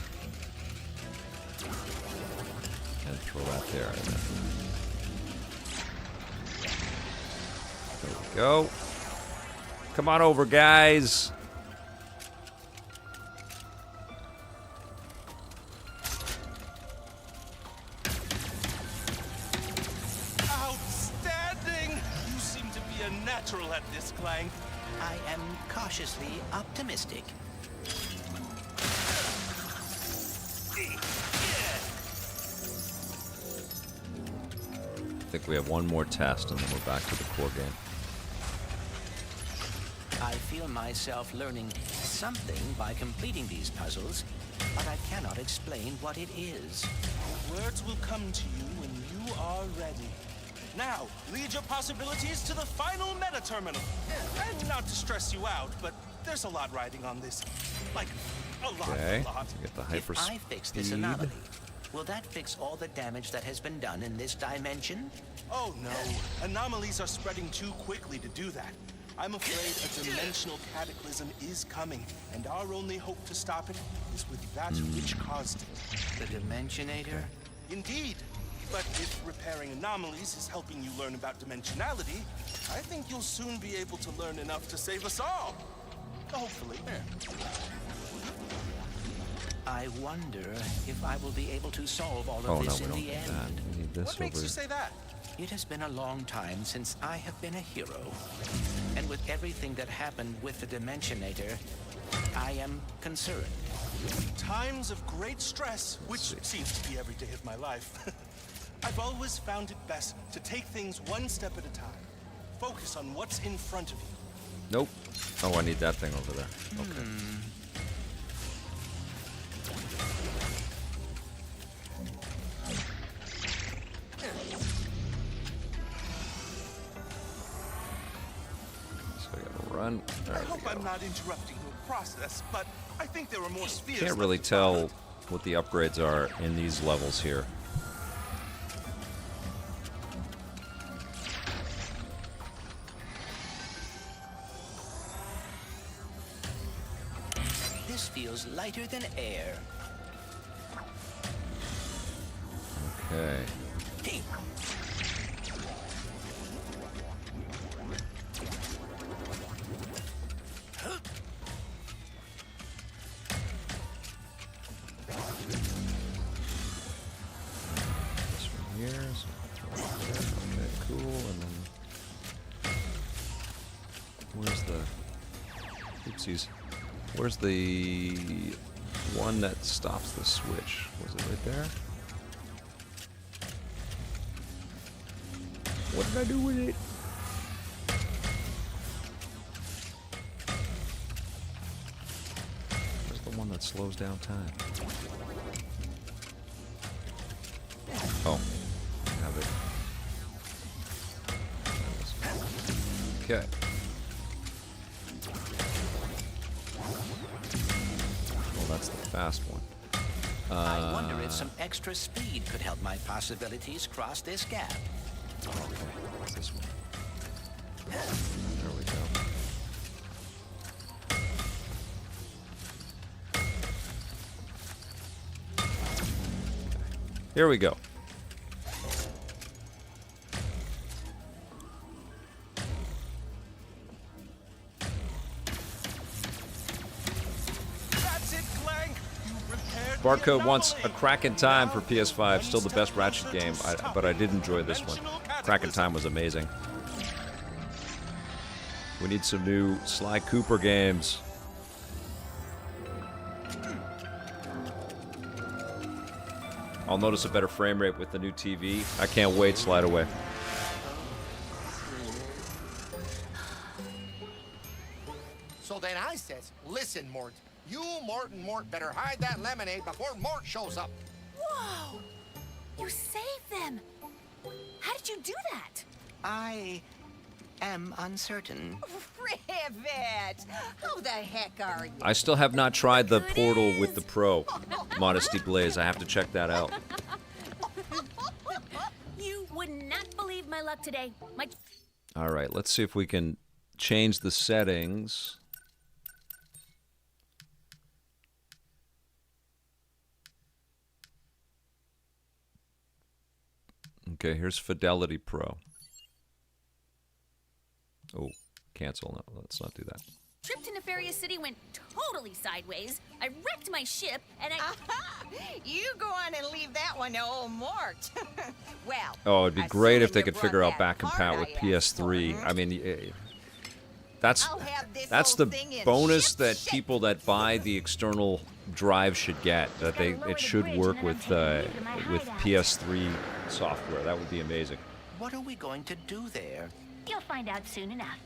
And throw that there. There we go. Come on over, guys. Clank. I am cautiously optimistic. I think we have one more test, and then we're back to the core game. I feel myself learning something by completing these puzzles, but I cannot explain what it is. Words will come to you when you are ready. Now, lead your possibilities to the final meta terminal. And not to stress you out, but there's a lot riding on this. Like, a lot, Okay, a lot. to get the If hyper I fix this speed. anomaly, will that fix all the damage that has been done in this dimension? Oh no, anomalies are spreading too quickly to do that. I'm afraid a dimensional cataclysm is coming, and our only hope to stop it is with that which caused it. The Dimensionator? Indeed. But if repairing anomalies is helping you learn about dimensionality, I think you'll soon be able to learn enough to save us all. Hopefully. I wonder if I will be able to solve all of Oh no, this we in don't the need end. that. We need this What makes over. you say that? It has been a long time since I have been a hero. And with everything that happened with the Dimensionator, I am concerned. Times of great stress, which seems to be every day of my life. I've always found it best to take things one step at a time. Focus on what's in front of you. Nope. Oh, I need that thing over there. Okay. So I gotta run. There I we hope go. I'm not interrupting your process, but I think there are more spheres. Can't left really to tell find. what the upgrades are in these levels here. This feels lighter than air. Okay. Hey, This one here. So throw it there. Okay, cool. And then where's the oopsies? Where's the one that stops the switch? Was it right there? What did I do with it? Where's the one that slows down time? Oh, I have it. There it is. Okay. Well, that's the fast one. I wonder if some extra speed could help my possibilities cross this gap. Okay, what's this one? There we go. Here we go. That's it, Clank. You repaired the Barcode wants anomaly. a Kraken Time Now for you're PS5. one Still the step best Ratchet closer to game, stopping but I did enjoy the this one. dimensional Kraken cataclysm. Time was amazing. We need some new Sly Cooper games. I'll notice a better frame rate with the new TV. I can't wait. Slide away. So then I says, listen, Mort, you, Mort, and Mort better hide that lemonade before Mort shows up. Whoa! You saved them! How did you do that? I am uncertain. Rivet! How the heck are you? I still have not tried the Portal with the Pro. Modesty Blaze. I have to check that out. You would not believe my luck today. My All right, let's see if we can change the settings. Okay, here's Fidelity Pro. Oh, cancel. No, let's not do that. trip to Nefarious City went totally sideways. I wrecked my ship, and I... Aha! You go on and leave that one to old Mort. Well, Oh, it'd be great if assuming they you could brought figure out that back part compat with I asked for, PS3. hmm? I mean, That's I'll have this that's whole the thing in bonus ship that shape. people that buy the external drive should get. That it should work with PS3 software. That would be amazing. What are we going to do there? You'll find out soon enough.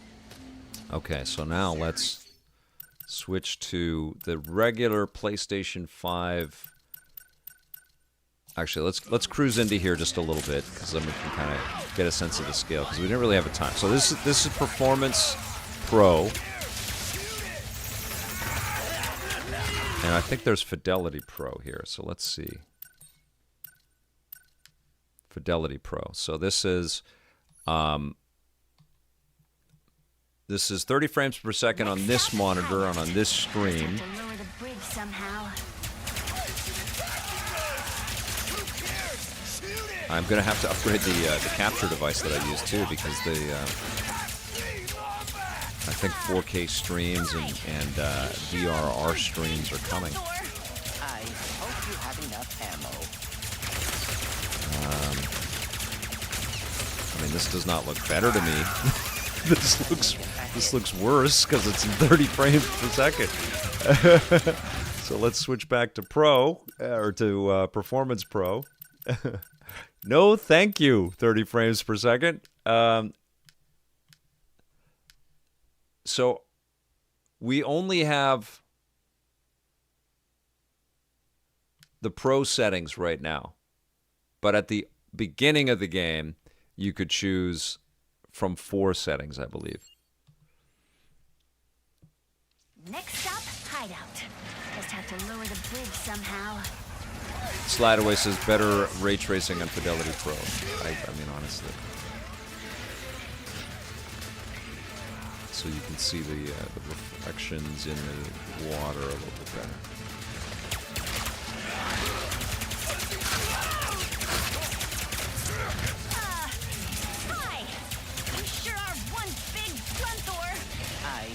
Okay, so now let's switch to the regular PlayStation 5. Actually, let's cruise into here just a little bit because then we can kind of get a sense of the scale because we didn't really have a time. So this is Performance Pro, and I think there's Fidelity Pro here. So let's see. Fidelity Pro. So this is 30 frames per second on this monitor and on this stream. To lower the bridge somehow. I'm going to have to upgrade the capture device that I use too because I think 4K streams and VRR streams are coming. I hope you have enough ammo. I mean, this does not look better to me. This looks worse because it's in 30 frames per second. So let's switch back to Pro or to Performance Pro. No, thank you. 30 frames per second. So we only have the Pro settings right now, but at the beginning of the game, you could choose from 4 settings, I believe. Next stop, hideout. Just have to lower the bridge somehow. Slideaway says better ray tracing on Fidelity Pro. I mean, honestly. So you can see the reflections in the water a little bit better. Hi! You sure are one big Gunthor! I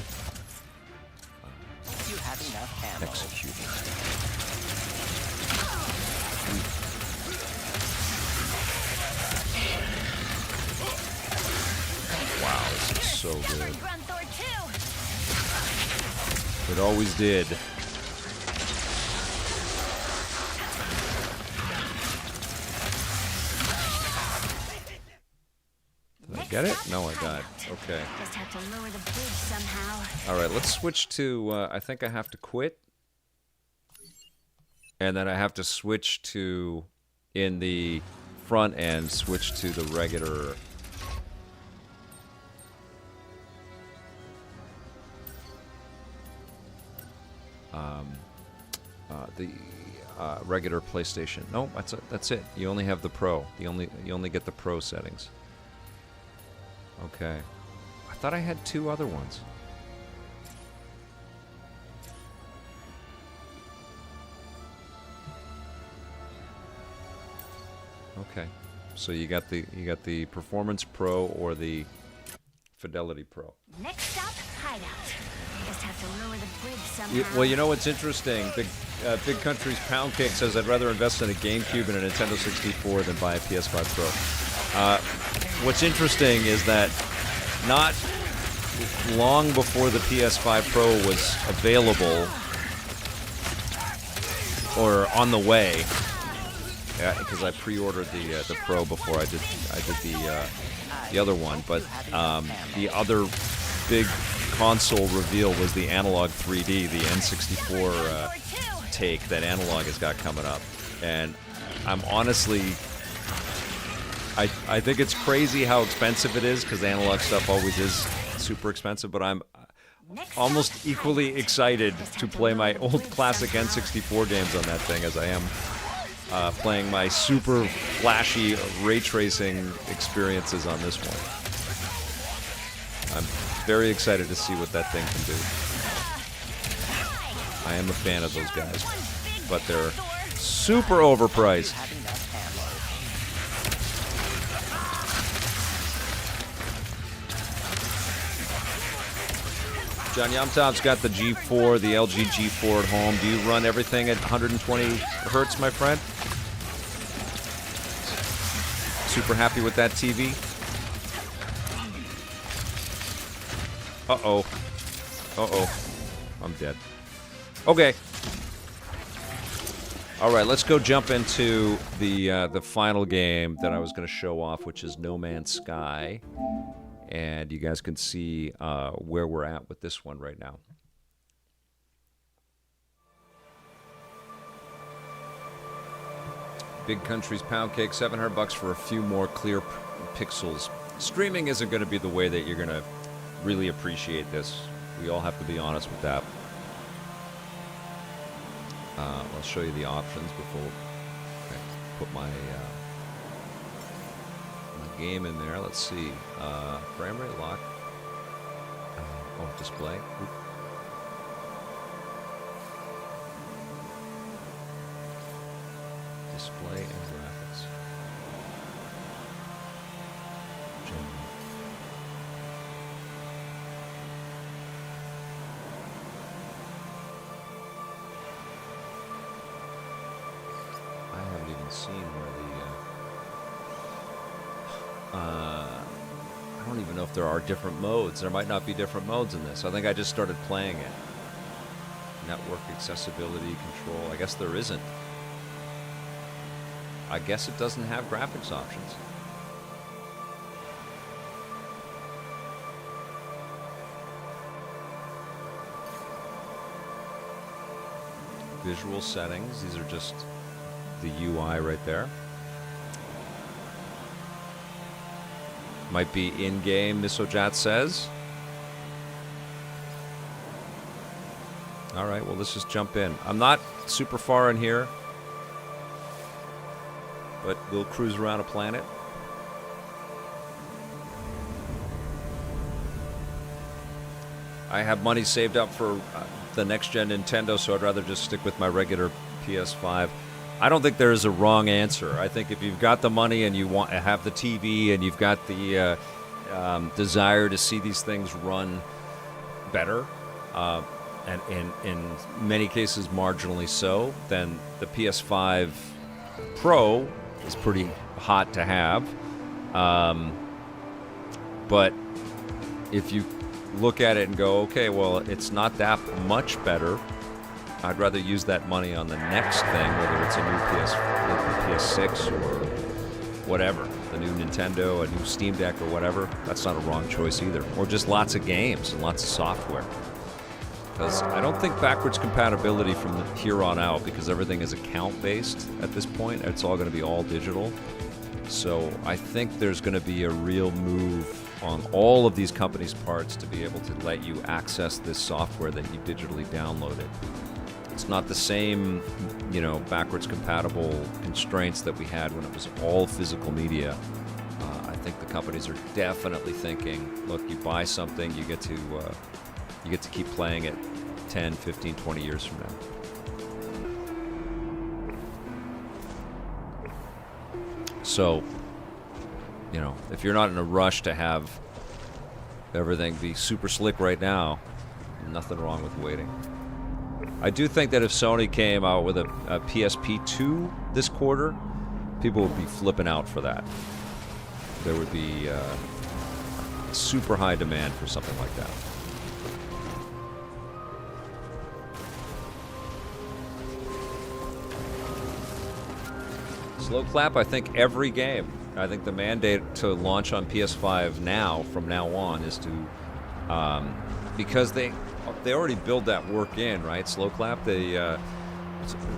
hope you have enough ammo. Executing. Wow, this is so good. Gunthor too! It always did. Did I get it? No, I got it. Okay. Just have to lower the bridge somehow. All right, let's switch to, I think I have to quit. And then I have to switch to, in the front end, switch to the regular. Regular PlayStation. No, that's it. You only have the Pro. You only get the Pro settings. Okay. I thought I had 2 other ones. Okay. So you got the Performance Pro or the Fidelity Pro. Next stop, hideout. Just have to lower the bridge somehow. Well, you know what's interesting? Big Country's Pound Cake says I'd rather invest in a GameCube and a Nintendo 64 than buy a PS5 Pro. What's interesting is that not long before the PS5 Pro was available or on the way, because I pre-ordered the Pro before I did the other one, but the other big console reveal was the Analog 3D, the N64 take that Analog has got coming up, and I'm honestly, I think it's crazy how expensive it is because the Analog stuff always is super expensive, but I'm almost equally excited to play my old classic N64 games on that thing as I am playing my super flashy ray tracing experiences on this one. I'm very excited to see what that thing can do. I am a fan of those guys, but they're super overpriced. John Yamtov's got the G4, the LG G4 at home. Do you run everything at 120 hertz, my friend? Super happy with that TV? Uh-oh. Uh-oh. I'm dead. Okay. All right, let's go jump into the final game that I was going to show off, which is No Man's Sky. And you guys can see where we're at with this one right now. Big Country's Pound Cake, $700 for a few more clear pixels. Streaming isn't going to be the way that you're going to really appreciate this. We all have to be honest with that. I'll show you the options before I put my game in there. Let's see. Frame rate lock. Display. Oop. Display and graphics. General. I haven't even seen where the I don't even know if there are different modes. There might not be different modes in this. I think I just started playing it. Network accessibility control. I guess there isn't. I guess it doesn't have graphics options. Visual settings. These are just the UI right there. Might be in-game, Misojat says. All right, well, let's just jump in. I'm not super far in here, but we'll cruise around a planet. I have money saved up for the next-gen Nintendo, so I'd rather just stick with my regular PS5. I don't think there is a wrong answer. I think if you've got the money and you want to have the TV and you've got the desire to see these things run better, and in many cases marginally so, then the PS5 Pro is pretty hot to have. But if you look at it and go, okay, well, it's not that much better, I'd rather use that money on the next thing, whether it's a new PS6 or whatever, the new Nintendo, a new Steam Deck or whatever. That's not a wrong choice either. Or just lots of games and lots of software. Because I don't think backwards compatibility from here on out, because everything is account-based at this point. It's all going to be all digital. So I think there's going to be a real move on all of these companies' parts to be able to let you access this software that you digitally downloaded. It's not the same, backwards compatible constraints that we had when it was all physical media. I think the companies are definitely thinking, look, you buy something, you get to keep playing it 10, 15, 20 years from now. So, if you're not in a rush to have everything be super slick right now, nothing wrong with waiting. I do think that if Sony came out with a PSP 2 this quarter, people would be flipping out for that. There would be super high demand for something like that. Slow clap, I think every game. I think the mandate to launch on PS5 now, from now on, is to, because they already build that work in, right? Slow clap,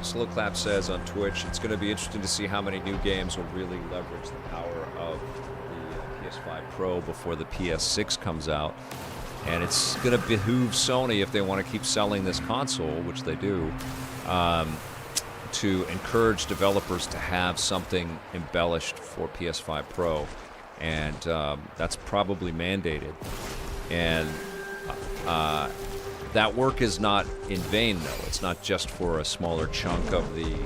Slow clap says on Twitch, it's going to be interesting to see how many new games will really leverage the power of the PS5 Pro before the PS6 comes out. And it's going to behoove Sony, if they want to keep selling this console, which they do, to encourage developers to have something embellished for PS5 Pro, and that's probably mandated. And that work is not in vain, though. It's not just for a smaller chunk of the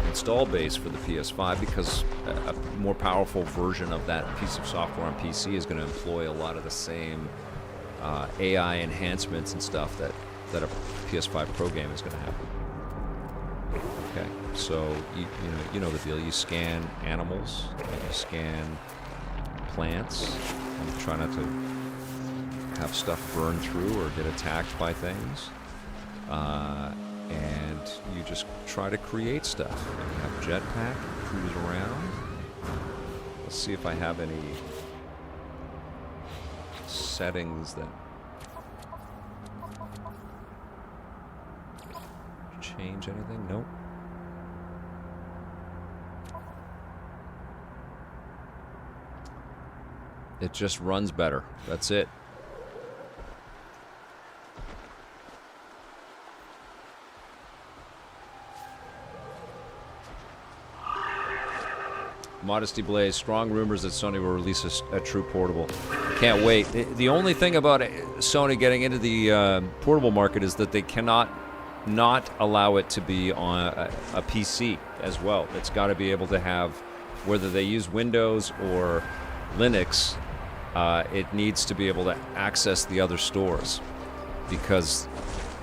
install base for the PS5, because a more powerful version of that piece of software on PC is going to employ a lot of the same AI enhancements and stuff that a PS5 Pro game is going to have. Okay, so you know the deal. You scan animals, and you scan plants, and try not to have stuff burn through or get attacked by things. And you just try to create stuff. And you have jetpack, cruise around. Let's see if I have any settings that change anything. Nope. It just runs better. That's it. Modesty Blaze, strong rumors that Sony will release a true portable. Can't wait. The only thing about Sony getting into the portable market is that they cannot not allow it to be on a PC as well. It's got to be able to have, whether they use Windows or Linux, it needs to be able to access the other stores because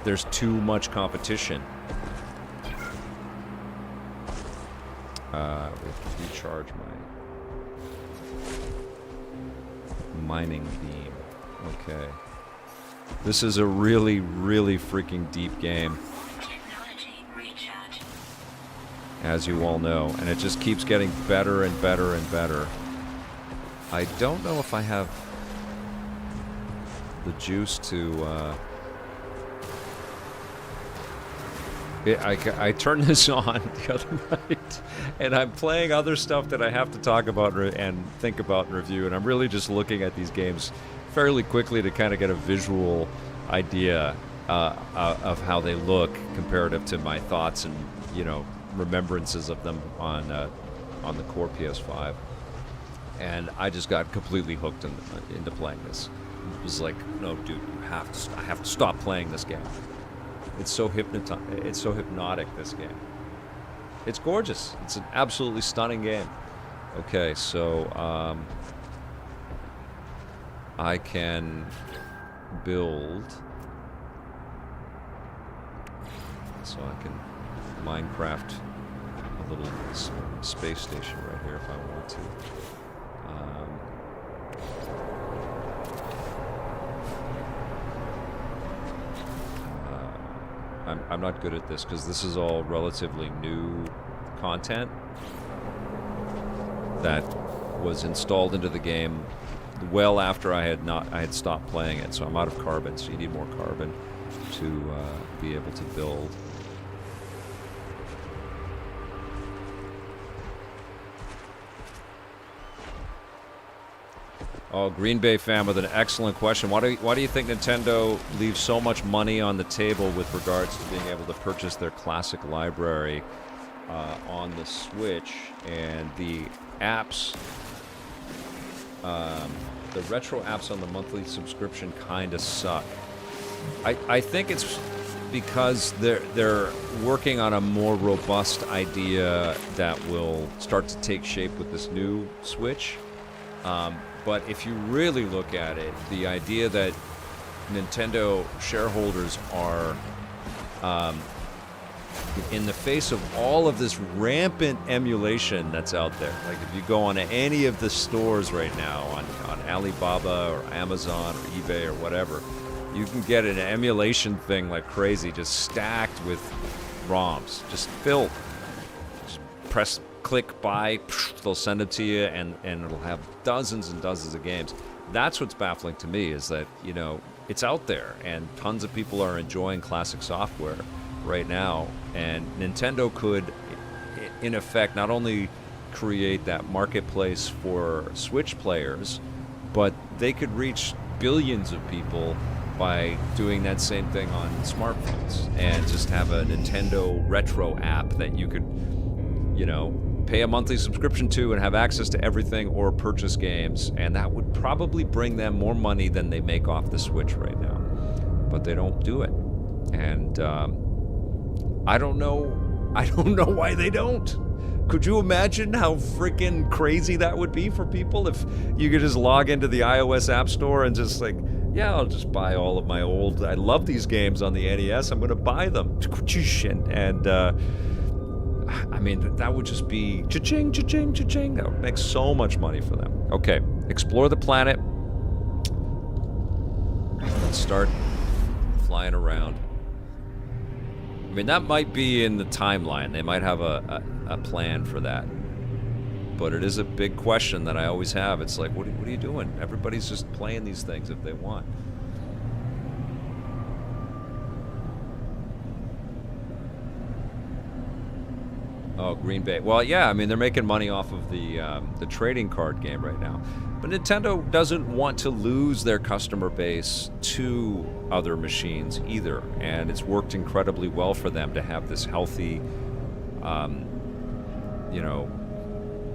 there's too much competition. We have to recharge my mining beam. Okay. This is a really, really freaking deep game, as you all know, and it just keeps getting better and better and better. I don't know if I have the juice to... I turned this on the other night, and I'm playing other stuff that I have to talk about and think about and review, and I'm really just looking at these games fairly quickly to kind of get a visual idea of how they look comparative to my thoughts and, you know, remembrances of them on the core PS5. And I just got completely hooked into playing this. It was like, no, dude, I have to stop playing this game. It's so hypnotic, this game. It's gorgeous. It's an absolutely stunning game. Okay, so I can build, so I can Minecraft a little space station right here if I wanted to. I'm not good at this because this is all relatively new content that was installed into the game well after I had stopped playing it. So I'm out of carbon. So you need more carbon to be able to build. Oh, Green Bay fan with an excellent question. Why do you think Nintendo leaves so much money on the table with regards to being able to purchase their classic library on the Switch, and the apps, the retro apps on the monthly subscription kind of suck? I think it's because they're working on a more robust idea that will start to take shape with this new Switch. But if you really look at it, the idea that Nintendo shareholders are, in the face of all of this rampant emulation that's out there, like if you go on any of the stores right now, on Alibaba or Amazon or eBay or whatever, you can get an emulation thing like crazy, just stacked with ROMs, just filled. Just press click buy, they'll send it to you, and it'll have dozens and dozens of games. That's what's baffling to me, is that, you know, it's out there and tons of people are enjoying classic software right now, and Nintendo could in effect not only create that marketplace for Switch players, but they could reach billions of people by doing that same thing on smartphones and just have a Nintendo retro app that you could, you know, pay a monthly subscription to and have access to everything, or purchase games, and that would probably bring them more money than they make off the Switch right now. But they don't do it, and I don't know why they don't. Could you imagine how freaking crazy that would be for people if you could just log into the iOS App Store and just like, yeah, I'll just buy all of my old, I love these games on the NES, I'm going to buy them. And I mean, that would just be cha-ching, cha-ching, cha-ching. That would make so much money for them. Okay, explore the planet. and start flying around. I mean, that might be in the timeline. They might have a plan for that. But it is a big question that I always have. It's like, what are you doing? Everybody's just playing these things if they want. Oh, Green Bay. Well, yeah, I mean, they're making money off of the trading card game right now. But Nintendo doesn't want to lose their customer base to other machines either. And it's worked incredibly well for them to have this healthy,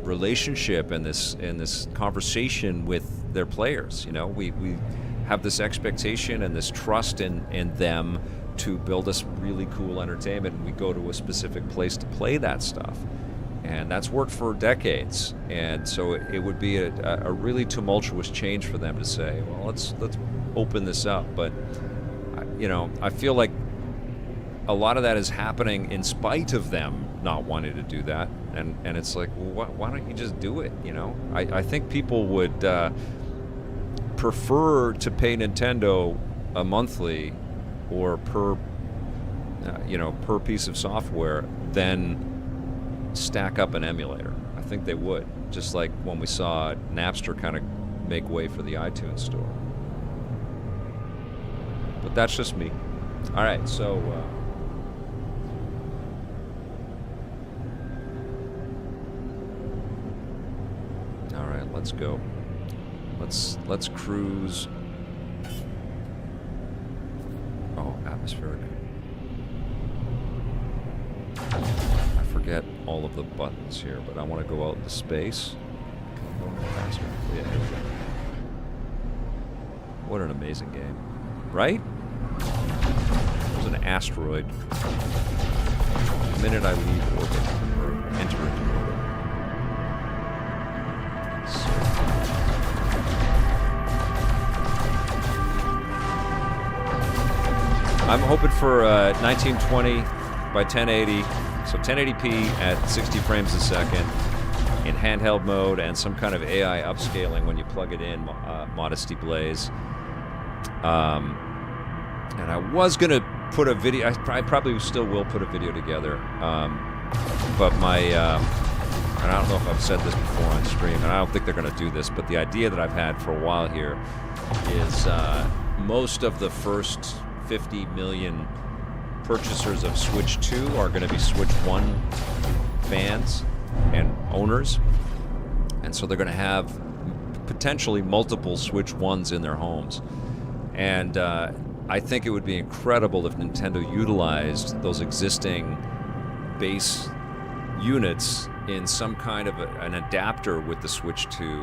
relationship and this conversation with their players. We have this expectation and this trust in them to build us really cool entertainment, and we go to a specific place to play that stuff. And that's worked for decades. And so it would be a really tumultuous change for them to say, well, let's open this up. But, I feel like a lot of that is happening in spite of them not wanting to do that. And it's like, well, why don't you just do it, I think people would prefer to pay Nintendo a monthly or per piece of software than stack up an emulator. I think they would, just like when we saw Napster kind of make way for the iTunes store. But that's just me. All right, so all right, let's go. Let's cruise. Oh, atmospheric. I forget all of the buttons here, but I want to go out into space. Can I go any faster? Yeah, here we go. What an amazing game, right? There's an asteroid. The minute I leave orbit, or enter into orbit. I'm hoping for 1920 by 1080, so 1080p at 60 frames a second in handheld mode, and some kind of AI upscaling when you plug it in, Modesty Blaze. And I was going to put a video, I probably still will put a video together, but my, and I don't know if I've said this before on stream, and I don't think they're going to do this, but the idea that I've had for a while here is most of the first 50 million purchasers of Switch 2 are going to be Switch 1 fans and owners. And so they're going to have potentially multiple Switch 1s in their homes. And I think it would be incredible if Nintendo utilized those existing base units in some kind of an adapter with the Switch 2,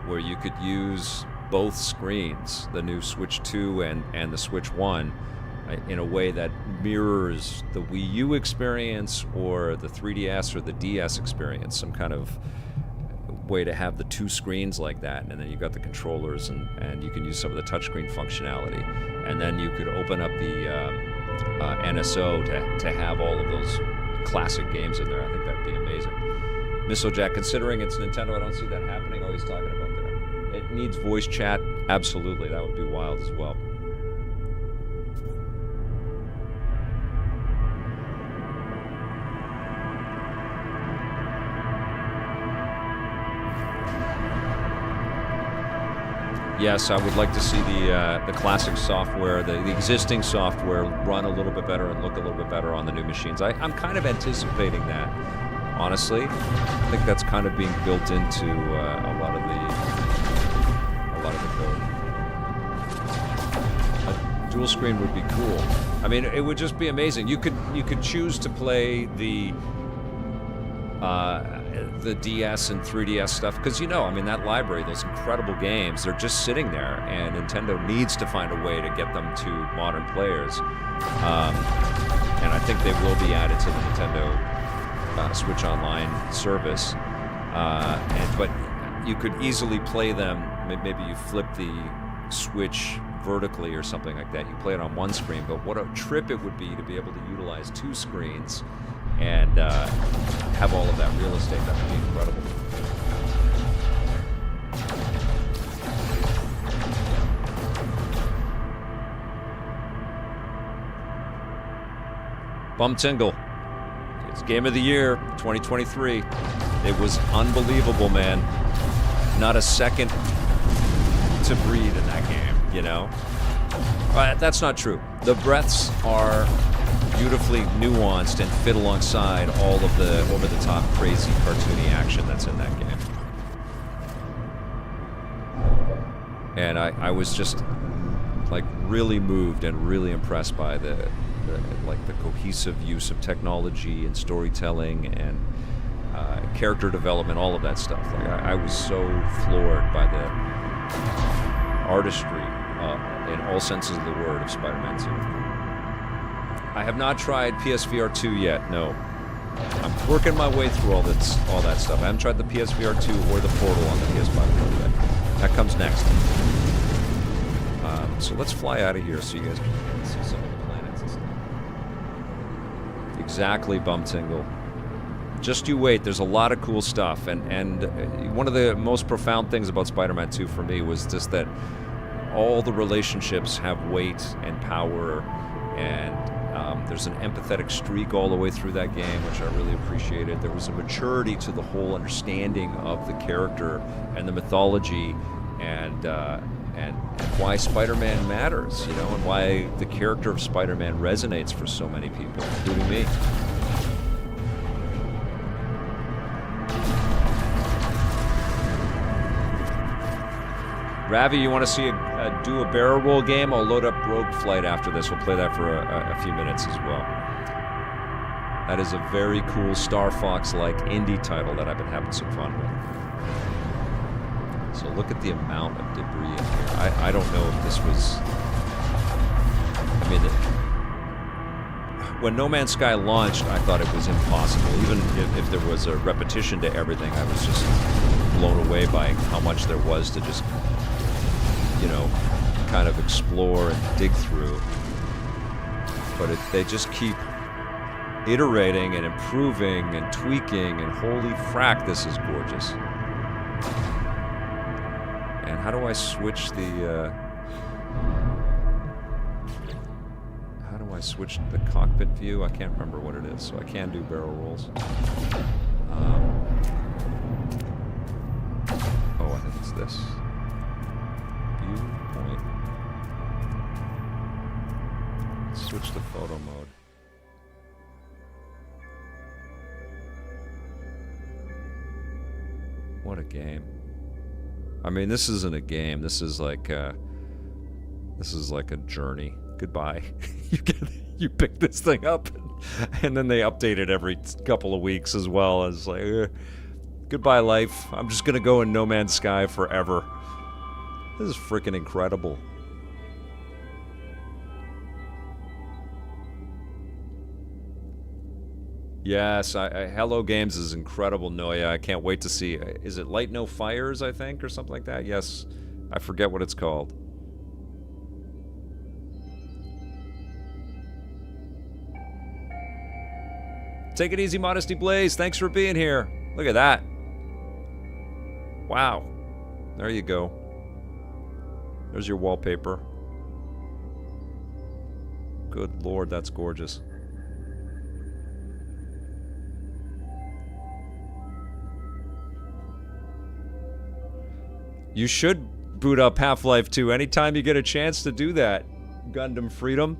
where you could use both screens, the new Switch 2 and the Switch 1, in a way that mirrors the Wii U experience or the 3DS or the DS experience, some kind of way to have the two screens like that, and then you got the controllers, and you can use some of the touchscreen functionality, and then you could open up the NSO to have all of those classic games in there. I think that'd be amazing. Missile Jack, considering it's Nintendo, I don't see that happening. Oh, he's talking about there. It needs voice chat. Absolutely, that would be wild as well. Yes, I would like to see the classic software, the existing software, run a little bit better and look a little bit better on the new machines. I'm kind of anticipating that, honestly. I think that's kind of being built into a lot of the code. A dual screen would be cool. I mean, it would just be amazing. You could choose to play the DS and 3DS stuff, because that library, those incredible games, they're just sitting there, and Nintendo needs to find a way to get them to modern players, and I think they will be added to the Nintendo Switch Online service, but you could easily play them. Maybe you flip the Switch vertically or something like that. You play it on one screen, but what a trip it would be to be able to utilize two screens and have all of that real estate. That would be incredible. Bum Tingle. It's Game of the Year 2023. It was unbelievable, man. Not a second to breathe in that game, you know? That's not true. The breaths are beautifully nuanced and fit alongside all of the over-the-top, crazy, cartoony action that's in that game. And I was just, like, really moved and really impressed by the cohesive use of technology and storytelling and character development, all of that stuff. Like, I was so floored by the artistry in all senses of the word of Spider-Man 2. I have not tried PSVR 2 yet, no. I'm working my way through all that stuff. I haven't tried the PSVR 2 or the Portal on the PS5 Pro yet. That comes next. So let's fly out of here so you guys can see some of the planets and stuff. Exactly, Bum Tingle. Just you wait. There's a lot of cool stuff. And one of the most profound things about Spider-Man 2 for me was just that all the relationships have weight and power, and there's an empathetic streak all the way through that game, which I really appreciated. There was a maturity to the whole understanding of the character and the mythology and why Spider-Man matters, you know, and why the character of Spider-Man resonates for so many people, including me. Ravi, you want to see do a barrel roll game? I'll load up Rogue Flight after this. We'll play that for a few minutes as well. That is a very cool Star Fox-like indie title that I've been having some fun with. So look at the amount of debris in here. I don't know if this was... I mean, when No Man's Sky launched, I thought it was impossible. Even if there was a repetition to everything, I was just blown away by how much there was to just, you know, kind of explore and dig through. But they just keep iterating and improving and tweaking, and holy frack, this is gorgeous. And how do I switch the cockpit view? I can't remember what it is, so I can do barrel rolls. Oh, I think it's this. Viewpoint. Let's switch to photo mode. What a game. I mean, this isn't a game. This is like a journey. Goodbye. You pick this thing up, and then they update it every couple of weeks as well. It's like, goodbye, life. I'm just gonna go in No Man's Sky forever. This is freaking incredible. Yes, Hello Games is incredible, Noya. I can't wait to see. Is it Light No Fires, I think, or something like that? Yes, I forget what it's called. Take it easy, Modesty Blaze. Thanks for being here. Look at that. Wow. There you go. There's your wallpaper. Good Lord, that's gorgeous. You should boot up Half-Life 2 anytime you get a chance to do that, Gundam Freedom.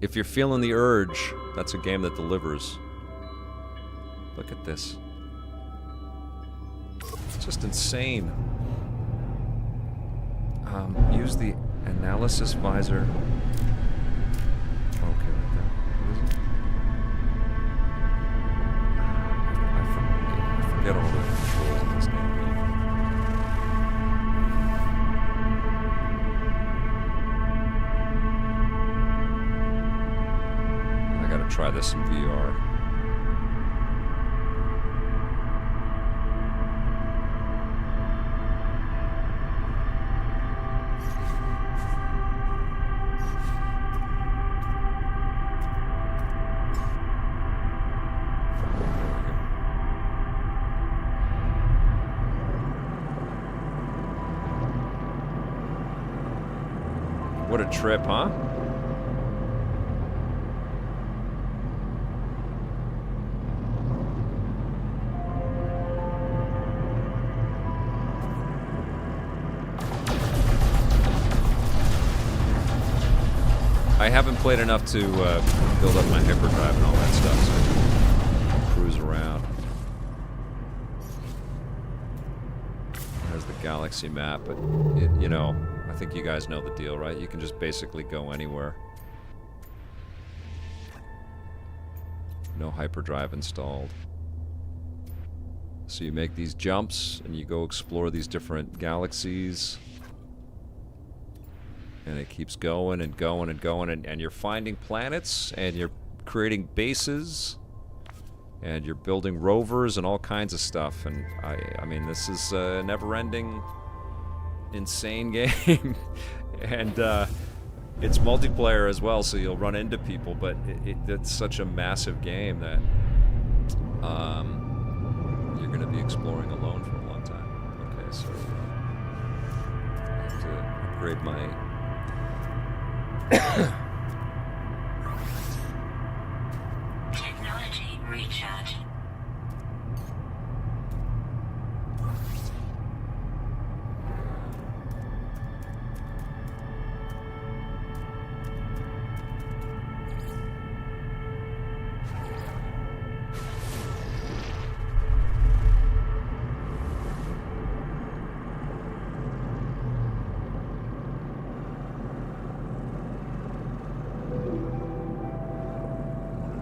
If you're feeling the urge, that's a game that delivers. Look at this. It's just insane. Use the analysis visor. Okay, like that. What is it? I forget all the controls in this game. I gotta try this in VR. What a trip, huh? I haven't played enough to build up my hyperdrive and all that stuff, so I can cruise around. There's the galaxy map, but you know, I think you guys know the deal, right? You can just basically go anywhere. No hyperdrive installed. So you make these jumps and you go explore these different galaxies. And it keeps going and going and going, and you're finding planets and you're creating bases and you're building rovers and all kinds of stuff. And I mean, this is a never-ending, insane game. And it's multiplayer as well, so you'll run into people, but it's such a massive game that you're going to be exploring alone for a long time. Okay, so I have to upgrade my technology recharge.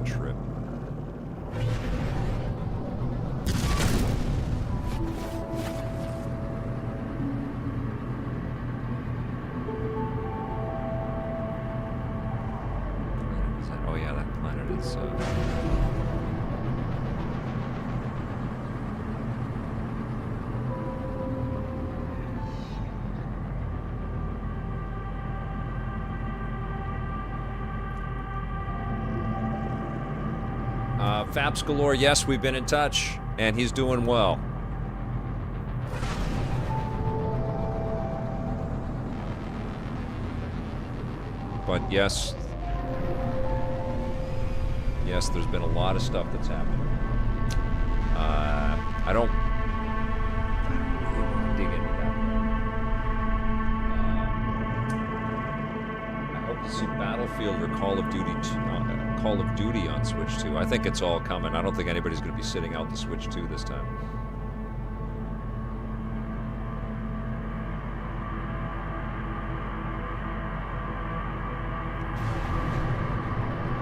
trip. Oh yeah, that planet is Fabs Galore, yes, we've been in touch, and he's doing well. But yes, there's been a lot of stuff that's happened. I don't dig into that. I hope to see Battlefield or Call of Duty on Switch 2. I think it's all coming. I don't think anybody's going to be sitting out the Switch 2 this time.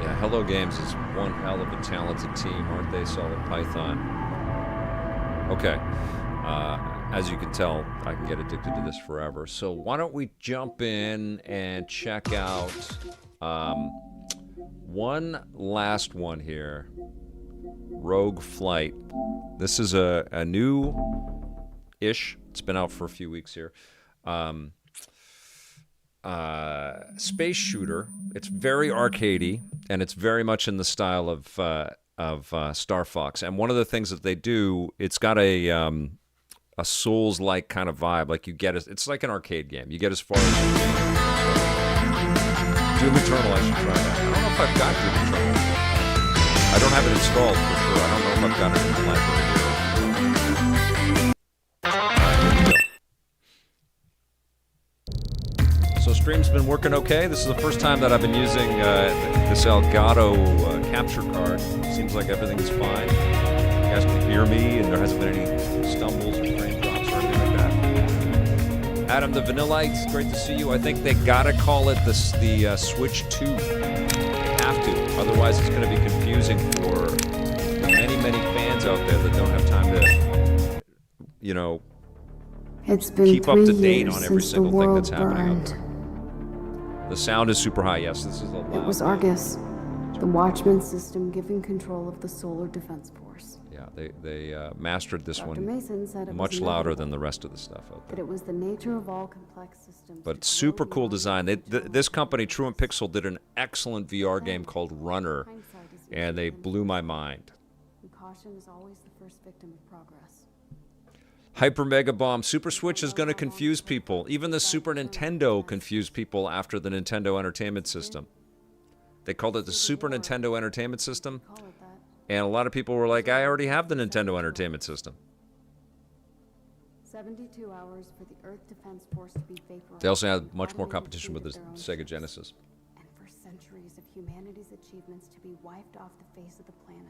Yeah, Hello Games is one hell of a talented team, aren't they? Solid Python. Okay. As you can tell, I can get addicted to this forever. So why don't we jump in and check out one last one here. Rogue Flight. This is a new-ish. It's been out for a few weeks here. Space shooter. It's very arcadey, and it's very much in the style of Star Fox. And one of the things that they do, it's got a Souls-like kind of vibe. Like you get it's like an arcade game. You get as far as you can. Doom Eternal, I should try that. I don't know if I've got Doom Eternal. I don't have it installed for sure. I don't know if I've got it in the library. Here we go. So stream's been working okay. This is the first time that I've been using this Elgato capture card. Seems like everything's fine. You guys can hear me, and there hasn't been any stumbles or frame drops or anything like that. Adam the Vanillite, great to see you. I think they gotta call it the Switch 2. They have to, otherwise it's gonna be confusing for the many, many fans out there that don't have time to, you know, It's been keep up 3 to date years on every since the single thing world that's happening out burned. there. The sound is super high. Yes, this is a loud It was game. Argus, the Watchman system given control of the Solar Defense Force. Yeah, they mastered this Dr. one Mason said it much was louder inevitable, than the rest of the stuff out but there. it was the nature of all complex systems. But to super grow cool beyond design. control. This company, Truant Pixel, did an excellent VR game called Runner, Hindsight is and they usually blew my mind. and caution is always the first victim of progress. Hyper Mega Bomb. Super Switch is going to confuse people. Even the Super Nintendo confused people after the Nintendo Entertainment System. They called it the Super Nintendo Entertainment System, Call it that. and a lot of people were like, I already have the Nintendo Entertainment System. 72 hours for the Earth Defense Force to be vaporized. They also had much more competition with the Sega Genesis. And for centuries of humanity's achievements to be wiped off the face of the planet.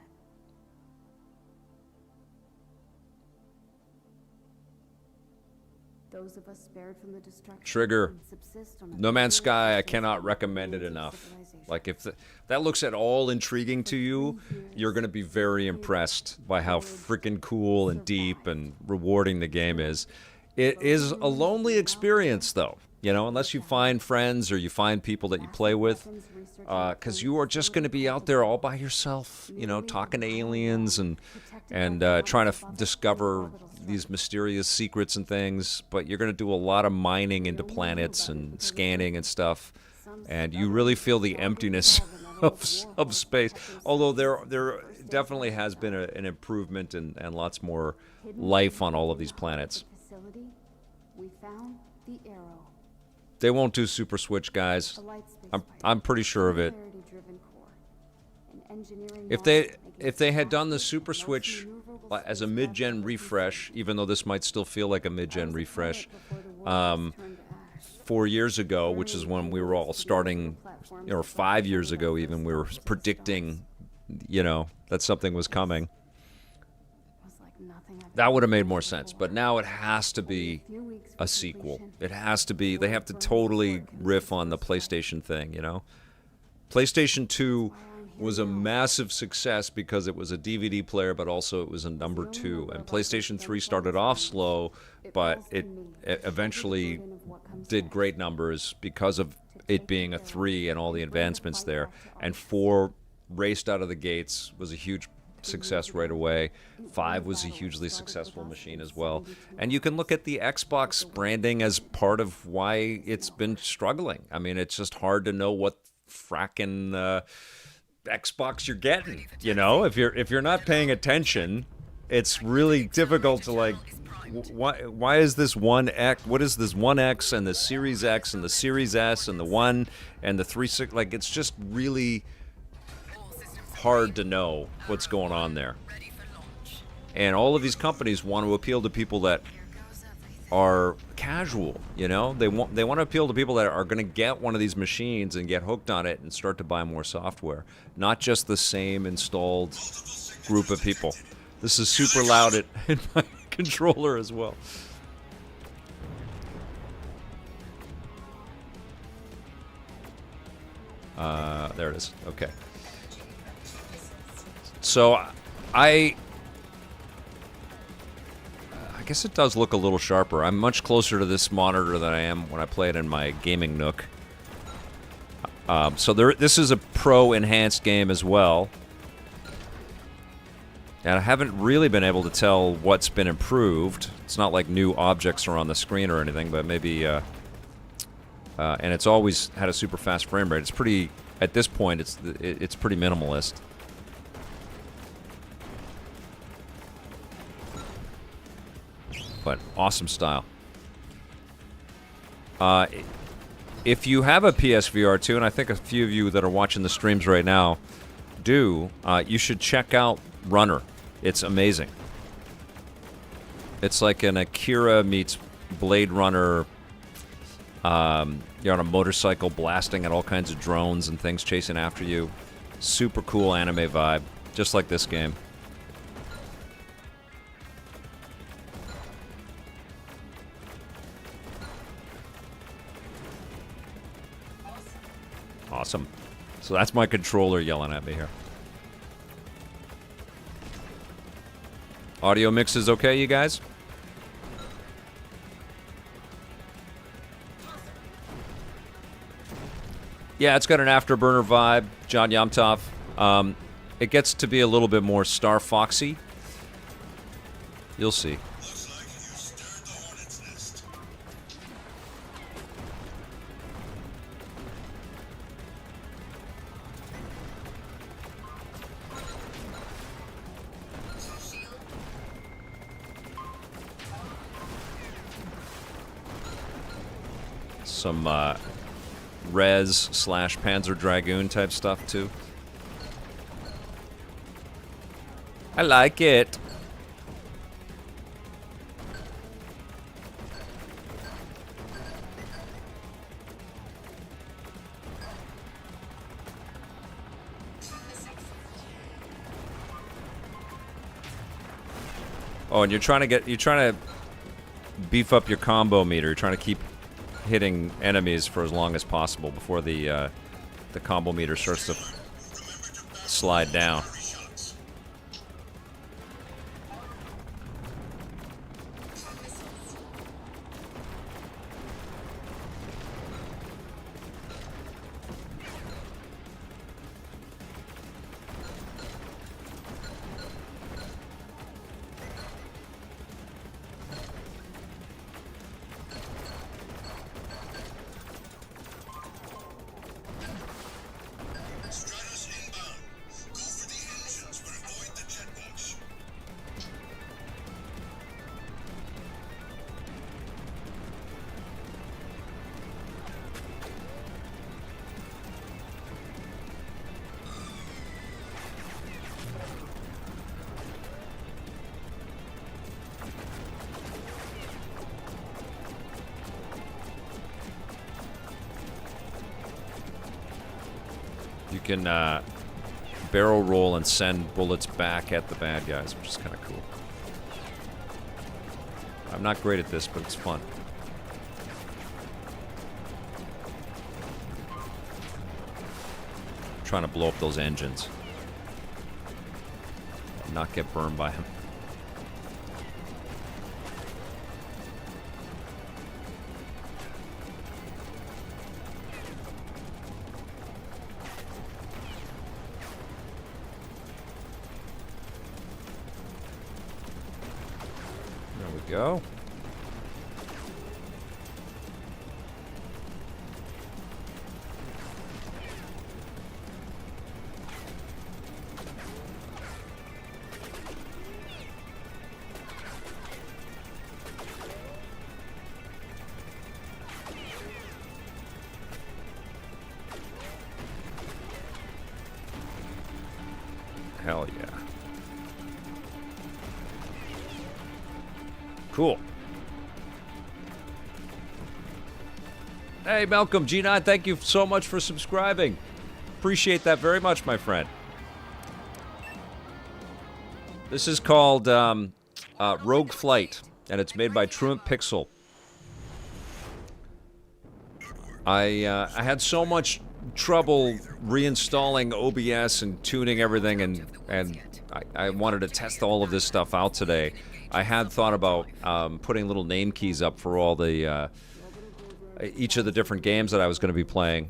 Those of us spared from the destruction Trigger. can subsist on a No Man's few Sky, I existence cannot of recommend it billions of enough. civilizations. Like, if that looks at all intriguing to you, you're going to be very impressed by how freaking cool and deep and rewarding the game is. It is a lonely experience, though, you know, unless you find friends or you find people that you play with, because you are just going to be out there all by yourself, you know, talking to aliens and trying to discover these mysterious secrets and things. But you're going to do a lot of mining into planets and scanning and stuff, and you really feel the emptiness of space. Although there definitely has been an improvement and lots more life on all of these planets. Facility, we found the arrow. They won't do Super Switch, guys. I'm pretty sure of it. If they had done the Super Switch as a mid-gen refresh, even though this might still feel like a mid-gen refresh, 4 years ago, which is when we were all starting, or 5 years ago even, we were predicting, you know, that something was coming. That would have made more sense, but now it has to be a sequel. It has to be, they have to totally riff on the PlayStation thing, you know? PlayStation 2 was a massive success because it was a DVD player, but also it was a number 2. And PlayStation 3 started off slow, but it eventually did great numbers because of it being a 3 and all the advancements there. And 4 raced out of the gates, was a huge success right away. 5 was a hugely successful machine as well. And you can look at the Xbox branding as part of why it's been struggling. I mean, it's just hard to know what fracking Xbox you're getting. You know, if you're not paying attention, it's really difficult to like. Why is this 1X? What is this 1X and the Series X and the Series S and the 1 and the 360? Like, it's just really hard to know what's going on there. And all of these companies want to appeal to people that are casual, you know? They want to appeal to people that are going to get one of these machines and get hooked on it and start to buy more software, not just the same installed group of people. This is super loud in my controller as well. There it is. Okay. So I guess it does look a little sharper. I'm much closer to this monitor than I am when I play it in my gaming nook. So this is a Pro enhanced game as well. And I haven't really been able to tell what's been improved. It's not like new objects are on the screen or anything, but maybe... and it's always had a super fast frame rate. It's pretty... At this point, it's pretty minimalist. But awesome style. If you have a PSVR 2, and I think a few of you that are watching the streams right now do, you should check out Runner. It's amazing. It's like an Akira meets Blade Runner. You're on a motorcycle blasting at all kinds of drones and things chasing after you. Super cool anime vibe, just like this game. Awesome. So that's my controller yelling at me here. Audio mix is okay, you guys? Yeah, it's got an Afterburner vibe, John Yamtov. It gets to be a little bit more Star Foxy. You'll see. Some Res / Panzer Dragoon type stuff too. I like it. Oh, and you're trying to beef up your combo meter. You're trying to keep hitting enemies for as long as possible before the combo meter starts to slide down. You can barrel roll and send bullets back at the bad guys, which is kind of cool. I'm not great at this, but it's fun. I'm trying to blow up those engines and not get burned by them. Go. Hell yeah. Cool. Hey, Malcolm, G9, thank you so much for subscribing. Appreciate that very much, my friend. This is called Rogue Flight, and it's made by Truant Pixel. I had so much trouble reinstalling OBS and tuning everything, and I wanted to test all of this stuff out today. I had thought about putting little name keys up for all the each of the different games that I was going to be playing,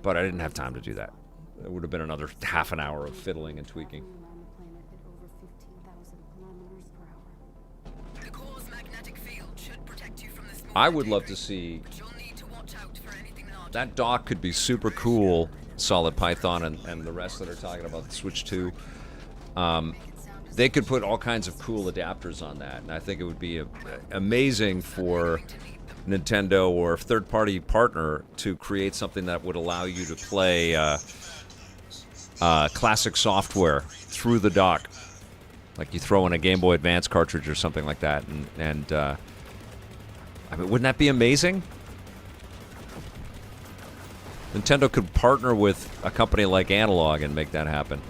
but I didn't have time to do that. It would have been another half an hour of fiddling and tweaking. I would love to see that dock. Could be super cool, Solid Python and the rest that are talking about the Switch 2. They could put all kinds of cool adapters on that, and I think it would be amazing for Nintendo or a third-party partner to create something that would allow you to play classic software through the dock. Like you throw in a Game Boy Advance cartridge or something like that, and I mean, wouldn't that be amazing? Nintendo could partner with a company like Analog and make that happen.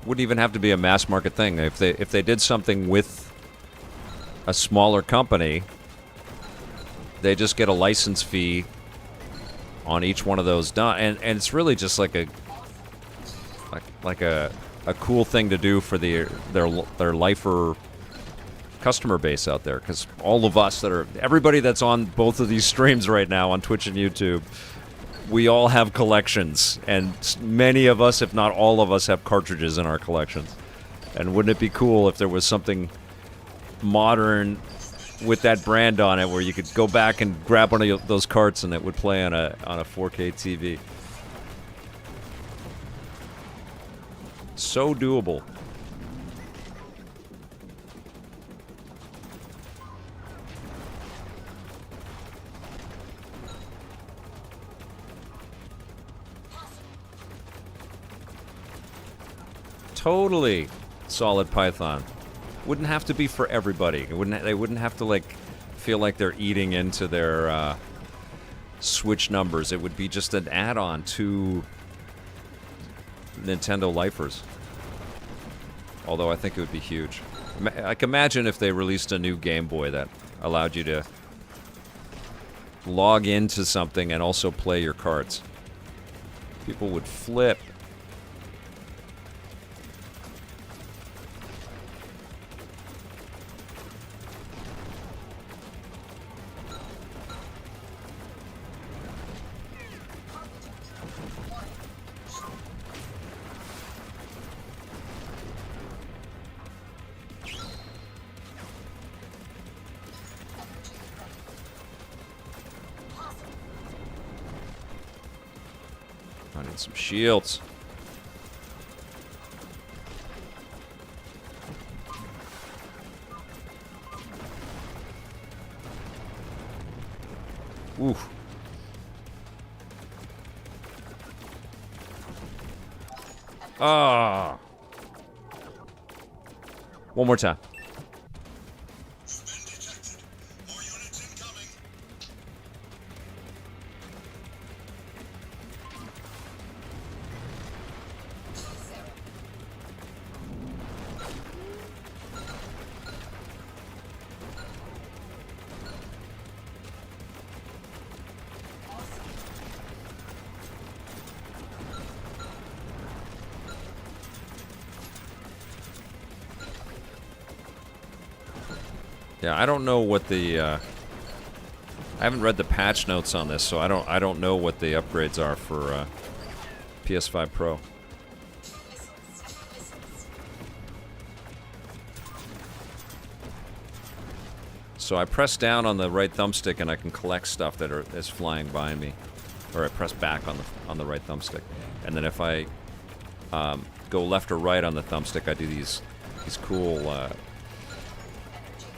Wouldn't even have to be a mass market thing. If they did something with a smaller company, they just get a license fee on each one of those done, and it's really just like a cool thing to do for their lifer customer base out there, because all of us everybody that's on both of these streams right now on Twitch and YouTube, we all have collections, and many of us, if not all of us, have cartridges in our collections. And wouldn't it be cool if there was something modern with that brand on it, where you could go back and grab one of those carts and it would play on a 4K TV? So doable. Totally, Solid Python. Wouldn't have to be for everybody. They wouldn't have to like feel like they're eating into their Switch numbers. It would be just an add-on to Nintendo lifers. Although I think it would be huge. Like, imagine if they released a new Game Boy that allowed you to log into something and also play your cards. People would flip. I need some shields. Oof. Ah. One more time. Yeah, I don't know what the I haven't read the patch notes on this, so I don't know what the upgrades are for PS5 Pro. So I press down on the right thumbstick and I can collect stuff that is flying by me, or I press back on the right thumbstick, and then if I go left or right on the thumbstick, I do these cool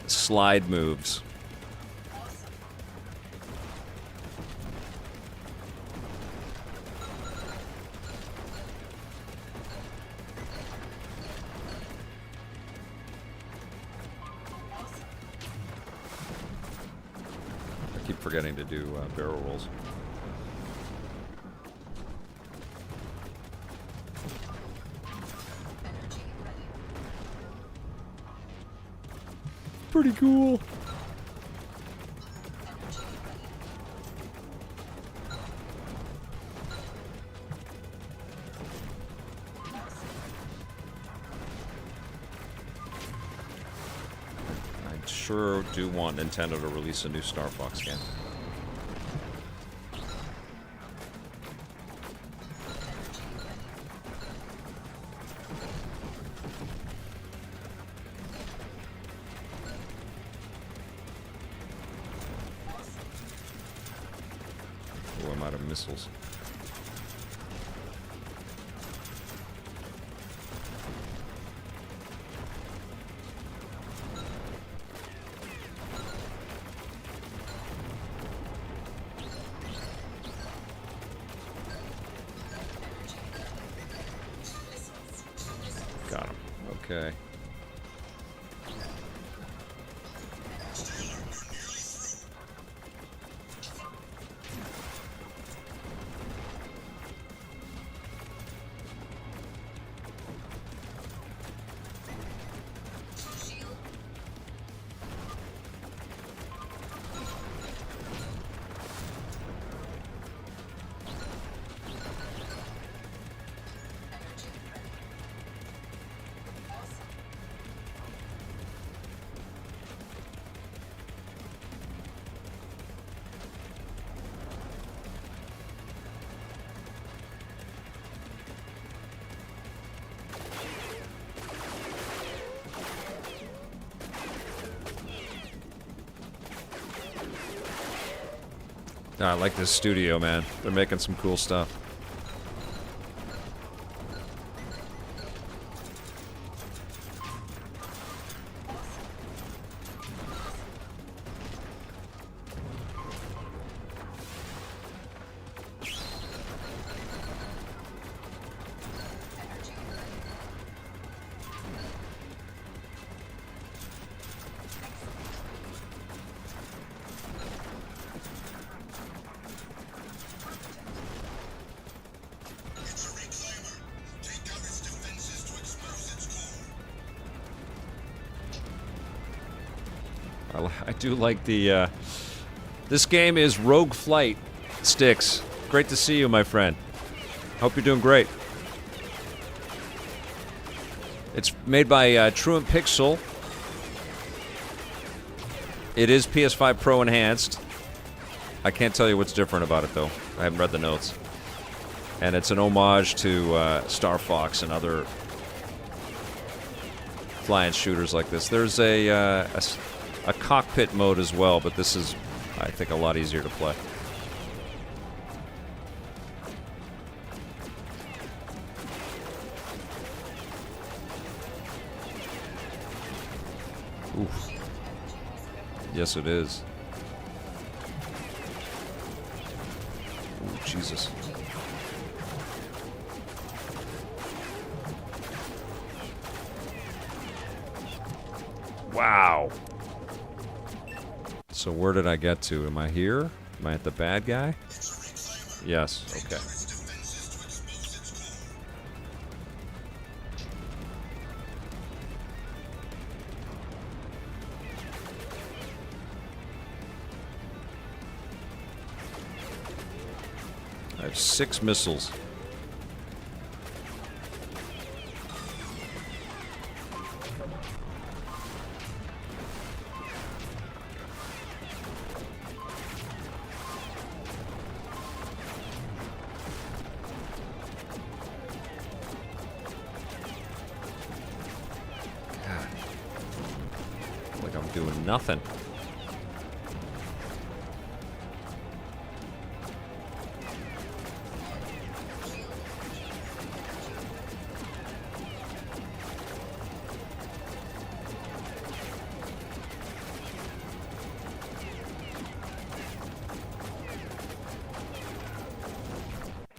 slide moves. I keep forgetting to do barrel rolls. Pretty cool. I sure do want Nintendo to release a new Star Fox game. Oh, I'm out of missiles. Got him. Okay. I like this studio, man. They're making some cool stuff. I do like the... This game is Rogue Flight. Sticks. Great to see you, my friend. Hope you're doing great. It's made by Truant Pixel. It is PS5 Pro enhanced. I can't tell you what's different about it, though. I haven't read the notes. And it's an homage to Star Fox and other flying shooters like this. There's a cockpit mode as well, but this is, I think, a lot easier to play. Oof. Yes, it is. Ooh, Jesus. Wow. So where did I get to? Am I here? Am I at the bad guy? Yes, okay. I have 6 missiles. God. Like I'm doing nothing.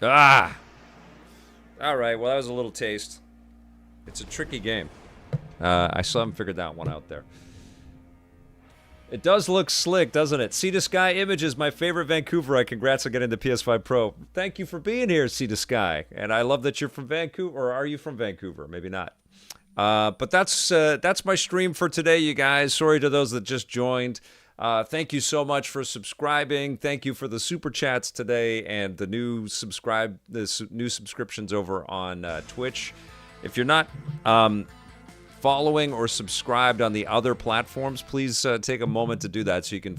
Ah! Alright, well that was a little taste. It's a tricky game. I still haven't figured that one out there. It does look slick, doesn't it? Sea to Sky Images, my favorite Vancouverite. Congrats on getting the PS5 Pro. Thank you for being here, Sea to Sky. And I love that you're from Vancouver. Or are you from Vancouver? Maybe not. But that's my stream for today, you guys. Sorry to those that just joined. Thank you so much for subscribing. Thank you for the super chats today and the new subscriptions over on Twitch. If you're not following or subscribed on the other platforms, please take a moment to do that so you can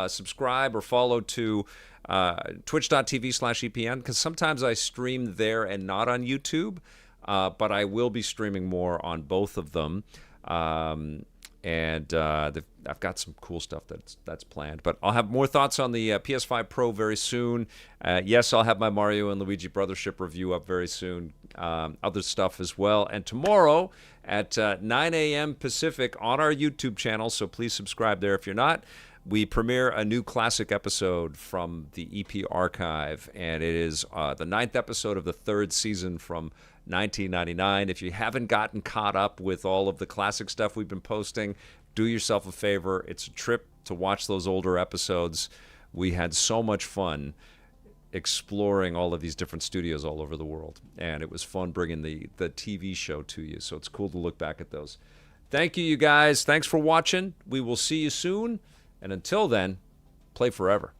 subscribe or follow to twitch.tv/EPN, because sometimes I stream there and not on YouTube, but I will be streaming more on both of them. And I've got some cool stuff that's planned. But I'll have more thoughts on the PS5 Pro very soon. Yes, I'll have my Mario and Luigi Brothership review up very soon. Other stuff as well. And tomorrow at 9 a.m. Pacific on our YouTube channel, so please subscribe there if you're not, we premiere a new classic episode from the EP archive. And it is the 9th episode of the 3rd season from 1999. If you haven't gotten caught up with all of the classic stuff we've been posting, do yourself a favor. It's a trip to watch those older episodes. We had so much fun exploring all of these different studios all over the world, and it was fun bringing the TV show to you, so it's cool to look back at those. Thank you, you guys. Thanks for watching. We will see you soon, and until then, play forever.